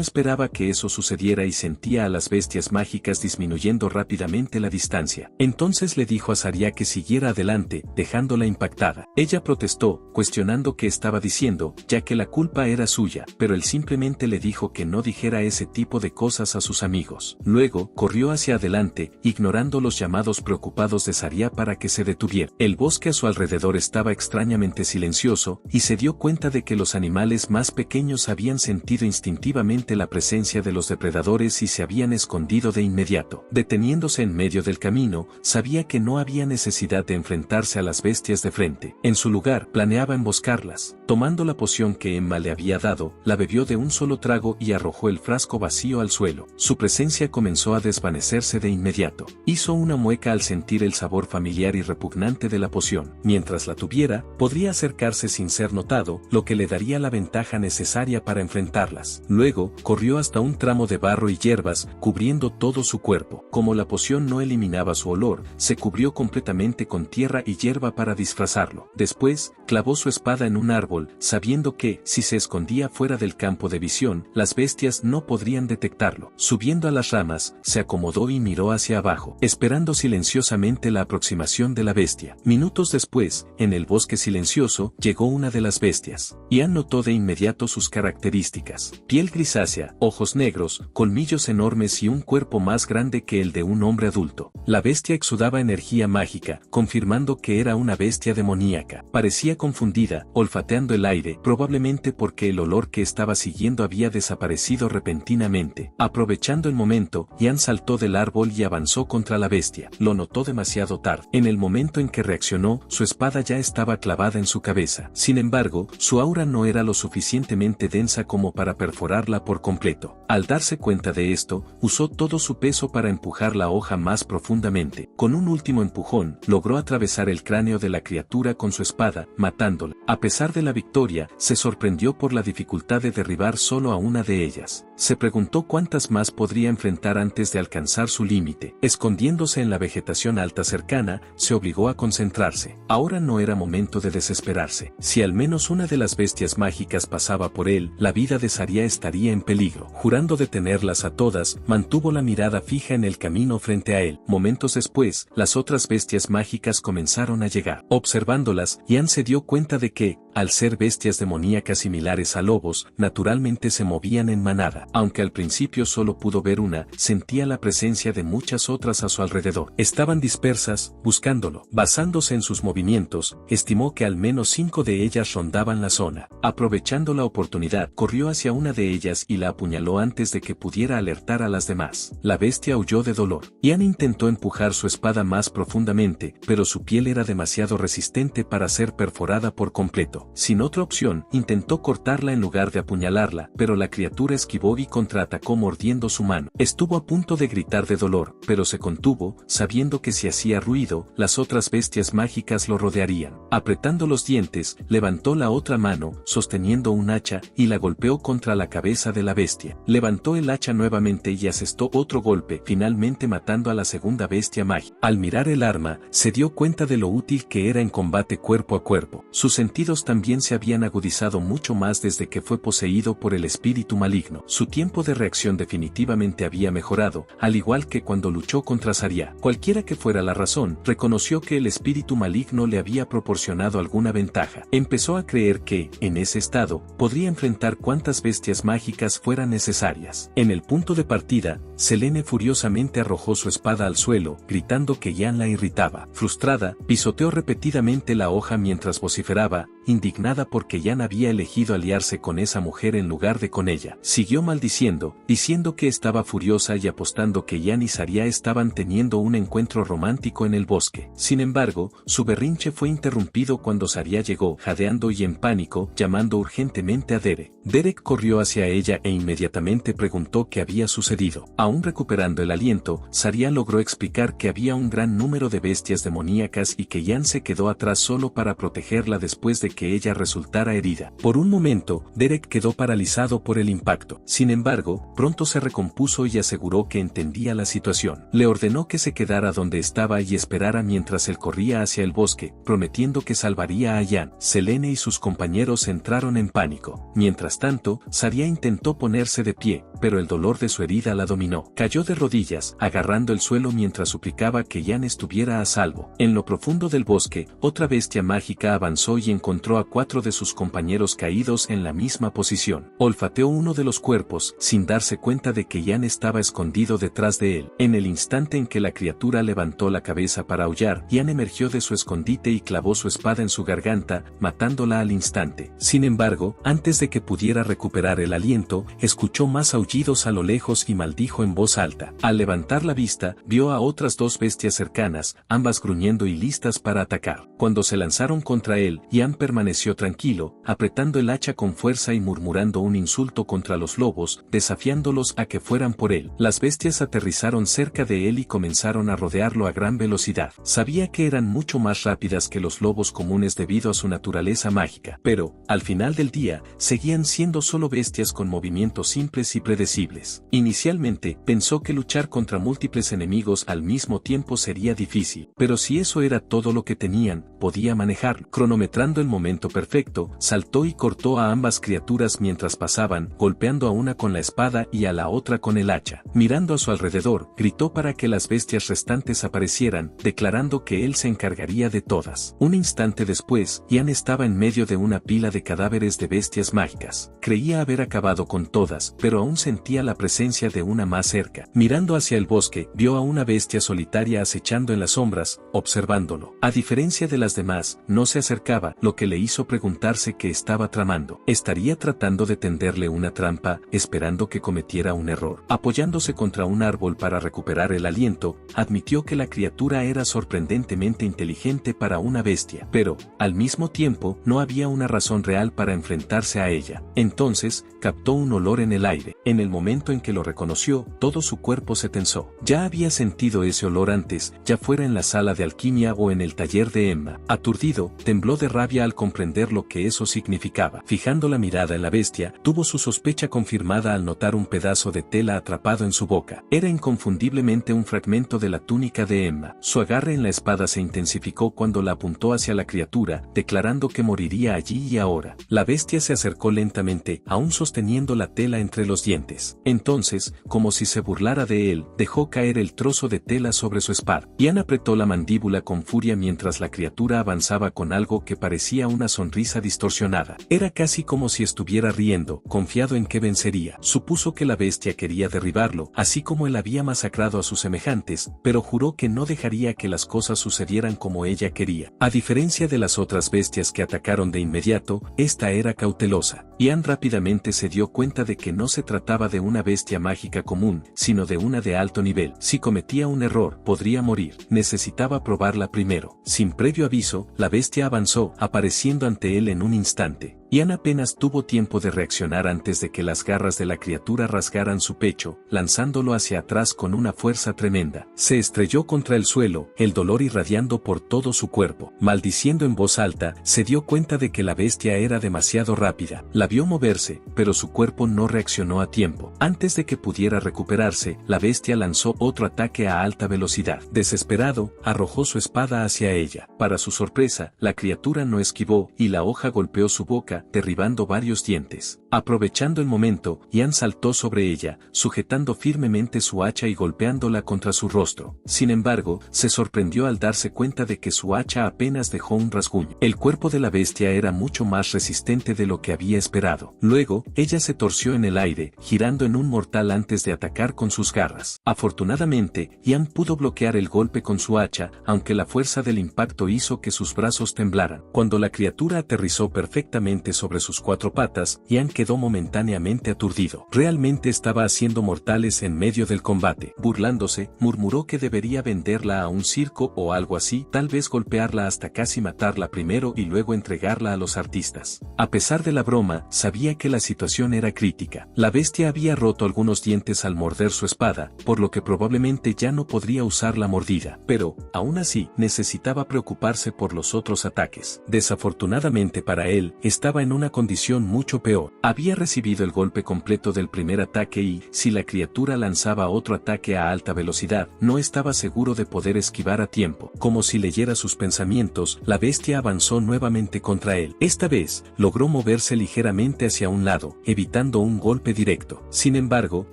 esperaba que eso sucediera y sentía a las bestias mágicas disminuyendo rápidamente la distancia. Entonces le dijo a Saria que siguiera adelante, dejándola impactada. Ella protestó, cuestionando qué estaba diciendo, ya que la culpa era suya, pero él simplemente le dijo que no dijera ese tipo de cosas a sus amigos. Luego, corrió hacia adelante, ignorando los llamados preocupados de Saria para que se detuviera. El bosque a su alrededor estaba extrañamente silencioso, y se dio cuenta de que los animales más pequeños habían sentido instintivamente la presencia de los depredadores y se habían escondido de inmediato. Deteniéndose en medio del camino, sabía que no había necesidad de enfrentarse a las bestias de frente. En su lugar, planeaba emboscarlas. Tomando la poción que Emma le había dado, la bebió de un solo trago y arrojó el frasco vacío al suelo. Su presencia comenzó a desvanecerse de inmediato. Hizo una mueca al sentir el sabor familiar y repugnante de la poción. Mientras la tuviera, podría acercarse sin ser notado, lo que le daría la ventaja necesaria para enfrentarlas. Luego, corrió hasta un tramo de barro y hierbas, cubriendo todo su cuerpo. Como la poción no eliminaba su olor, se cubrió completamente con tierra y hierba para disfrazarlo. Después, clavó su espada en un árbol, sabiendo que, si se escondía fuera del campo de visión, las bestias no podrían detectarlo. Subiendo a las ramas, se acomodó y miró hacia abajo, esperando silenciosamente la aproximación de la bestia. Minutos después, en el bosque silencioso, llegó una de las bestias. Ian notó de inmediato sus características. Piel grisácea, ojos negros, colmillos enormes y un cuerpo más grande que el de un hombre adulto. La bestia exudaba energía mágica, confirmando que era una bestia demoníaca. Parecía confundida, olfateando el aire, probablemente porque el olor que estaba siguiendo había desaparecido repentinamente. Aprovechando el momento, Ian saltó del árbol y avanzó contra la bestia. Lo notó demasiado tarde. En el momento en que reaccionó, su espada ya estaba clavada en su cabeza. Sin embargo, su aura no era lo suficientemente densa como para perforarla por completo. Al darse cuenta de esto, usó todo su peso para empujar la hoja más profundamente. Con un último empujón, logró atravesar el cráneo de la criatura con su espada, matándola. A pesar de la victoria, se sorprendió por la dificultad de derribar solo a una de ellas. Se preguntó cuántas más podría enfrentar antes de alcanzar su límite. Escondiéndose en la vegetación alta cercana, se obligó a concentrarse. Ahora no era momento de desesperarse. Si al menos una de las bestias mágicas pasaba por él, la vida de Saria estaría en peligro. Jurando detenerlas a todas, mantuvo la mirada fija en el camino frente a él. Momentos después, las otras bestias mágicas comenzaron a llegar. Observándolas, Ian se dio cuenta de que, al ser bestias demoníacas similares a lobos, naturalmente se movían en manada. Aunque al principio solo pudo ver una, sentía la presencia de muchas otras a su alrededor. Estaban dispersas, buscándolo. Basándose en sus movimientos, estimó que al menos 5 de ellas rondaban la zona. Aprovechando la oportunidad, corrió hacia una de ellas y la apuñaló antes de que pudiera alertar a las demás. La bestia aulló de dolor. Ian intentó empujar su espada más profundamente, pero su piel era demasiado resistente para ser perforada por completo. Sin otra opción, intentó cortarla en lugar de apuñalarla, pero la criatura esquivó y contraatacó mordiendo su mano. Estuvo a punto de gritar de dolor, pero se contuvo, sabiendo que si hacía ruido, las otras bestias mágicas lo rodearían. Apretando los dientes, levantó la otra mano, sosteniendo un hacha, y la golpeó contra la cabeza de la bestia. Levantó el hacha nuevamente y asestó otro golpe, finalmente matando a la segunda bestia mágica. Al mirar el arma, se dio cuenta de lo útil que era en combate cuerpo a cuerpo. Sus sentidos también se habían agudizado mucho más desde que fue poseído por el espíritu maligno. Su tiempo de reacción definitivamente había mejorado, al igual que cuando luchó contra Saria. Cualquiera que fuera la razón, reconoció que el espíritu maligno le había proporcionado alguna ventaja. Empezó a creer que, en ese estado, podría enfrentar cuantas bestias mágicas fueran necesarias. En el punto de partida, Selene furiosamente arrojó su espada al suelo, gritando que Ian la irritaba. Frustrada, pisoteó repetidamente la hoja mientras vociferaba, indignada porque Ian había elegido aliarse con esa mujer en lugar de con ella. Siguió maldiciendo, diciendo que estaba furiosa y apostando que Ian y Saria estaban teniendo un encuentro romántico en el bosque. Sin embargo, su berrinche fue interrumpido cuando Saria llegó, jadeando y en pánico, llamando urgentemente a Derek. Derek corrió hacia ella e inmediatamente preguntó qué había sucedido. Aún recuperando el aliento, Saria logró explicar que había un gran número de bestias demoníacas y que Ian se quedó atrás solo para protegerla después de que ella resultara herida. Por un momento, Derek quedó paralizado por el impacto. Sin embargo, pronto se recompuso y aseguró que entendía la situación. Le ordenó que se quedara donde estaba y esperara mientras él corría hacia el bosque, prometiendo que salvaría a Ian. Selene y sus compañeros entraron en pánico. Mientras tanto, Saria intentó ponerse de pie, pero el dolor de su herida la dominó. Cayó de rodillas, agarrando el suelo mientras suplicaba que Ian estuviera a salvo. En lo profundo del bosque, otra bestia mágica avanzó y encontró a 4 de sus compañeros caídos en la misma posición. Olfateó uno de los cuerpos, sin darse cuenta de que Ian estaba escondido detrás de él. En el instante en que la criatura levantó la cabeza para aullar, Ian emergió de su escondite y clavó su espada en su garganta, matándola al instante. Sin embargo, antes de que pudiera recuperar el aliento, escuchó más aullidos a lo lejos y maldijo en voz alta. Al levantar la vista, vio a otras 2 bestias cercanas, ambas gruñendo y listas para atacar. Cuando se lanzaron contra él, Ian permaneció tranquilo, apretando el hacha con fuerza y murmurando un insulto contra los lobos, desafiándolos a que fueran por él. Las bestias aterrizaron cerca de él y comenzaron a rodearlo a gran velocidad. Sabía que eran mucho más rápidas que los lobos comunes debido a su naturaleza mágica, pero, al final del día, seguían siendo solo bestias con movimientos simples y predecibles. Inicialmente, pensó que luchar contra múltiples enemigos al mismo tiempo sería difícil, pero si eso era todo lo que tenían, podía manejarlo. Cronometrando el momento perfecto, saltó y cortó a ambas criaturas mientras pasaban, golpeando a una con la espada y a la otra con el hacha. Mirando a su alrededor, gritó para que las bestias restantes aparecieran, declarando que él se encargaría de todas. Un instante después, Ian estaba en medio de una pila de cadáveres de bestias mágicas. Creía haber acabado con todas, pero aún sentía la presencia de una más cerca. Mirando hacia el bosque, vio a una bestia solitaria acechando en las sombras, observándolo. A diferencia de las demás, no se acercaba, lo que le hizo preguntarse qué estaba tramando. ¿Estaría tratando de tenderle una trampa, esperando que cometiera un error? Apoyándose contra un árbol para recuperar el aliento, admitió que la criatura era sorprendentemente inteligente para una bestia, pero, al mismo tiempo, no había una razón real para enfrentarse a ella. Entonces, captó un olor en el aire. En el momento en que lo reconoció, todo su cuerpo se tensó. Ya había sentido ese olor antes, ya fuera en la sala de alquimia o en el taller de Emma. Aturdido, tembló de rabia al comprender lo que eso significaba. Fijando la mirada en la bestia, tuvo su sospecha confirmada al notar un pedazo de tela atrapado en su boca. Era inconfundiblemente un fragmento de la túnica de Emma. Su agarre en la espada se intensificó cuando la apuntó hacia la criatura, declarando que moriría allí y ahora. La bestia se acercó lentamente, aún sosteniendo la tela entre los dientes. Entonces, como si se burlara de él, dejó caer el trozo de tela sobre su espada. Ian apretó la mandíbula con furia mientras la criatura avanzaba con algo que parecía una sonrisa distorsionada. Era casi como si estuviera riendo, confiado en que vencería. Supuso que la bestia quería derribarlo, así como él había masacrado a sus semejantes, pero juró que no dejaría que las cosas sucedieran como ella quería. A diferencia de las otras bestias que atacaron de inmediato, esta era cautelosa. Ian rápidamente se dio cuenta de que no se trataba de una bestia mágica común, sino de una de alto nivel. Si cometía un error, podría morir. Necesitaba probarla primero. Sin previo aviso, la bestia avanzó, apareciendo ante él en un instante. Ian apenas tuvo tiempo de reaccionar antes de que las garras de la criatura rasgaran su pecho, lanzándolo hacia atrás con una fuerza tremenda. Se estrelló contra el suelo, el dolor irradiando por todo su cuerpo. Maldiciendo en voz alta, se dio cuenta de que la bestia era demasiado rápida. La vio moverse, pero su cuerpo no reaccionó a tiempo. Antes de que pudiera recuperarse, la bestia lanzó otro ataque a alta velocidad. Desesperado, arrojó su espada hacia ella. Para su sorpresa, la criatura no esquivó, y la hoja golpeó su boca, derribando varios dientes. Aprovechando el momento, Ian saltó sobre ella, sujetando firmemente su hacha y golpeándola contra su rostro. Sin embargo, se sorprendió al darse cuenta de que su hacha apenas dejó un rasguño. El cuerpo de la bestia era mucho más resistente de lo que había esperado. Luego, ella se torció en el aire, girando en un mortal antes de atacar con sus garras. Afortunadamente, Ian pudo bloquear el golpe con su hacha, aunque la fuerza del impacto hizo que sus brazos temblaran. Cuando la criatura aterrizó perfectamente sobre sus cuatro patas, Ian quedó momentáneamente aturdido. Realmente estaba haciendo mortales en medio del combate. Burlándose, murmuró que debería venderla a un circo o algo así, tal vez golpearla hasta casi matarla primero y luego entregarla a los artistas. A pesar de la broma, sabía que la situación era crítica. La bestia había roto algunos dientes al morder su espada, por lo que probablemente ya no podría usar la mordida, pero, aún así, necesitaba preocuparse por los otros ataques. Desafortunadamente para él, estaba en una condición mucho peor. Había recibido el golpe completo del primer ataque y, si la criatura lanzaba otro ataque a alta velocidad, no estaba seguro de poder esquivar a tiempo. Como si leyera sus pensamientos, la bestia avanzó nuevamente contra él. Esta vez, logró moverse ligeramente hacia un lado, evitando un golpe directo. Sin embargo,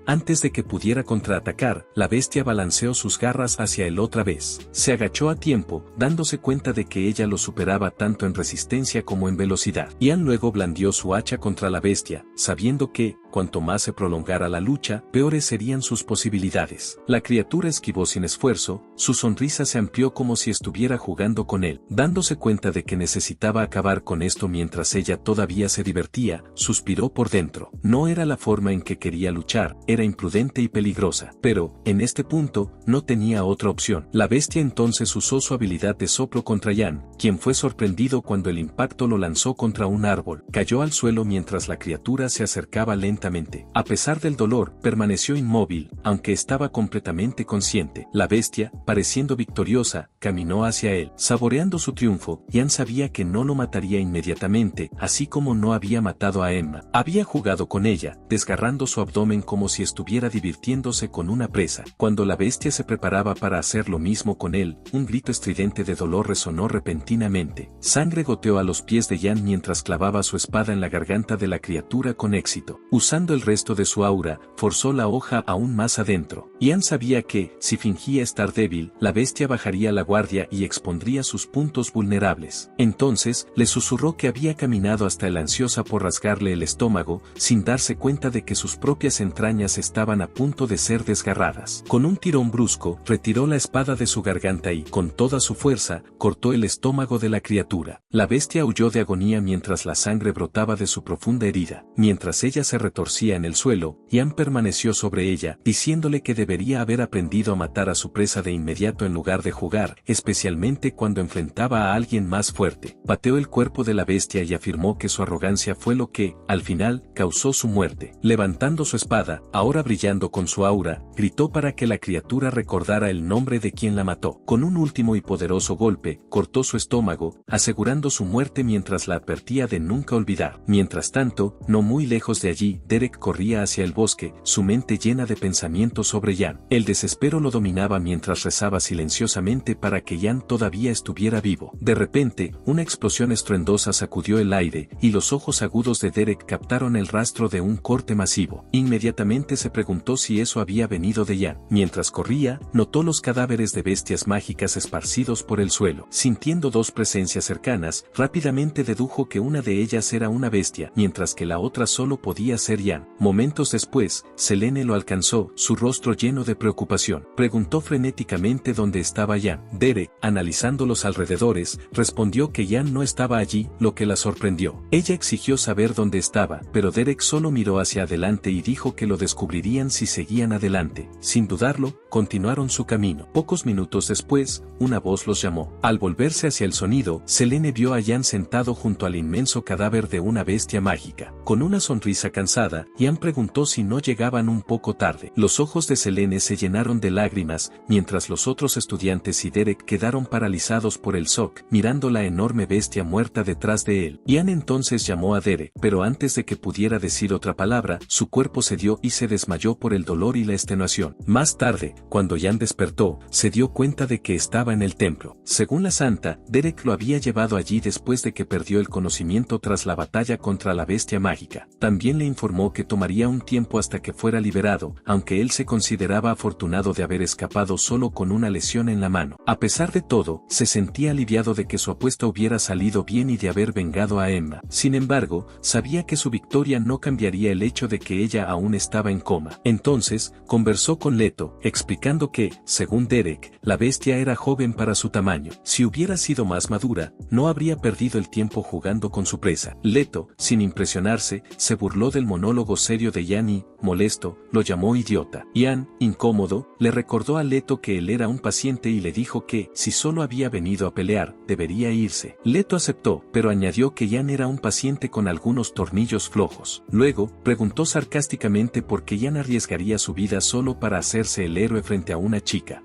antes de que pudiera contraatacar, la bestia balanceó sus garras hacia él otra vez. Se agachó a tiempo, dándose cuenta de que ella lo superaba tanto en resistencia como en velocidad. Ian luego blandió su hacha contra la bestia, sabiendo que, cuanto más se prolongara la lucha, peores serían sus posibilidades. La criatura esquivó sin esfuerzo, su sonrisa se amplió como si estuviera jugando con él. Dándose cuenta de que necesitaba acabar con esto mientras ella todavía se divertía, suspiró por dentro. No era la forma en que quería luchar, era imprudente y peligrosa. Pero, en este punto, no tenía otra opción. La bestia entonces usó su habilidad de soplo contra Ian, quien fue sorprendido cuando el impacto lo lanzó contra un árbol. Cayó al suelo mientras la criatura se acercaba lentamente. A pesar del dolor, permaneció inmóvil, aunque estaba completamente consciente. La bestia, pareciendo victoriosa, caminó hacia él. Saboreando su triunfo, Ian sabía que no lo mataría inmediatamente, así como no había matado a Emma. Había jugado con ella, desgarrando su abdomen como si estuviera divirtiéndose con una presa. Cuando la bestia se preparaba para hacer lo mismo con él, un grito estridente de dolor resonó repentinamente. Sangre goteó a los pies de Ian mientras clavaba su espada en la garganta de la criatura con éxito. Usando el resto de su aura, forzó la hoja aún más adentro. Ian sabía que, si fingía estar débil, la bestia bajaría la guardia y expondría sus puntos vulnerables. Entonces, le susurró que había caminado hasta él ansiosa por rasgarle el estómago, sin darse cuenta de que sus propias entrañas estaban a punto de ser desgarradas. Con un tirón brusco, retiró la espada de su garganta y, con toda su fuerza, cortó el estómago de la criatura. La bestia huyó de agonía mientras la sangre brotaba de su profunda herida. Mientras ella se retorcía en el suelo, Ian permaneció sobre ella, diciéndole que debería haber aprendido a matar a su presa de inmediato en lugar de jugar, especialmente cuando enfrentaba a alguien más fuerte. Pateó el cuerpo de la bestia y afirmó que su arrogancia fue lo que, al final, causó su muerte. Levantando su espada, ahora brillando con su aura, gritó para que la criatura recordara el nombre de quien la mató. Con un último y poderoso golpe, cortó su estómago, asegurando su muerte mientras la advertía de promete nunca olvidar. Mientras tanto, no muy lejos de allí, Derek corría hacia el bosque, su mente llena de pensamientos sobre Jan. El desespero lo dominaba mientras rezaba silenciosamente para que Jan todavía estuviera vivo. De repente, una explosión estruendosa sacudió el aire, y los ojos agudos de Derek captaron el rastro de un corte masivo. Inmediatamente se preguntó si eso había venido de Jan. Mientras corría, notó los cadáveres de bestias mágicas esparcidos por el suelo. Sintiendo dos presencias cercanas, rápidamente dedujo que una de ellas era una bestia, mientras que la otra solo podía ser Jan. Momentos después, Selene lo alcanzó, su rostro lleno de preocupación. Preguntó frenéticamente dónde estaba Jan. Derek, analizando los alrededores, respondió que Jan no estaba allí, lo que la sorprendió. Ella exigió saber dónde estaba, pero Derek solo miró hacia adelante y dijo que lo descubrirían si seguían adelante. Sin dudarlo, continuaron su camino. Pocos minutos después, una voz los llamó. Al volverse hacia el sonido, Selene vio a Jan sentado junto al inmenso cadáver de una bestia mágica. Con una sonrisa cansada, Jan preguntó si no llegaban un poco tarde. Los ojos de Selene se llenaron de lágrimas, mientras los otros estudiantes y Derek quedaron paralizados por el shock, mirando la enorme bestia muerta detrás de él. Jan entonces llamó a Derek, pero antes de que pudiera decir otra palabra, su cuerpo cedió y se desmayó por el dolor y la extenuación. Más tarde, cuando Jan despertó, se dio cuenta de que estaba en el templo. Según la santa, Derek lo había llevado allí después de que perdió el conocimiento tras la batalla contra la bestia mágica. También le informó que tomaría un tiempo hasta que fuera liberado, aunque él se consideraba afortunado de haber escapado solo con una lesión en la mano. A pesar de todo, se sentía aliviado de que su apuesta hubiera salido bien y de haber vengado a Emma. Sin embargo, sabía que su victoria no cambiaría el hecho de que ella aún estaba en coma. Entonces, conversó con Leto, explicando que, según Derek, la bestia era joven para su tamaño. Si hubiera sido más madura, no habría perdido el tiempo jugando con su presa. Leto, sin impresionarse, se burló del monólogo serio de Jan y, molesto, lo llamó idiota. Jan, incómodo, le recordó a Leto que él era un paciente y le dijo que, si solo había venido a pelear, debería irse. Leto aceptó, pero añadió que Jan era un paciente con algunos tornillos flojos. Luego, preguntó sarcásticamente por qué Jan arriesgaría su vida solo para hacerse el héroe frente a una chica.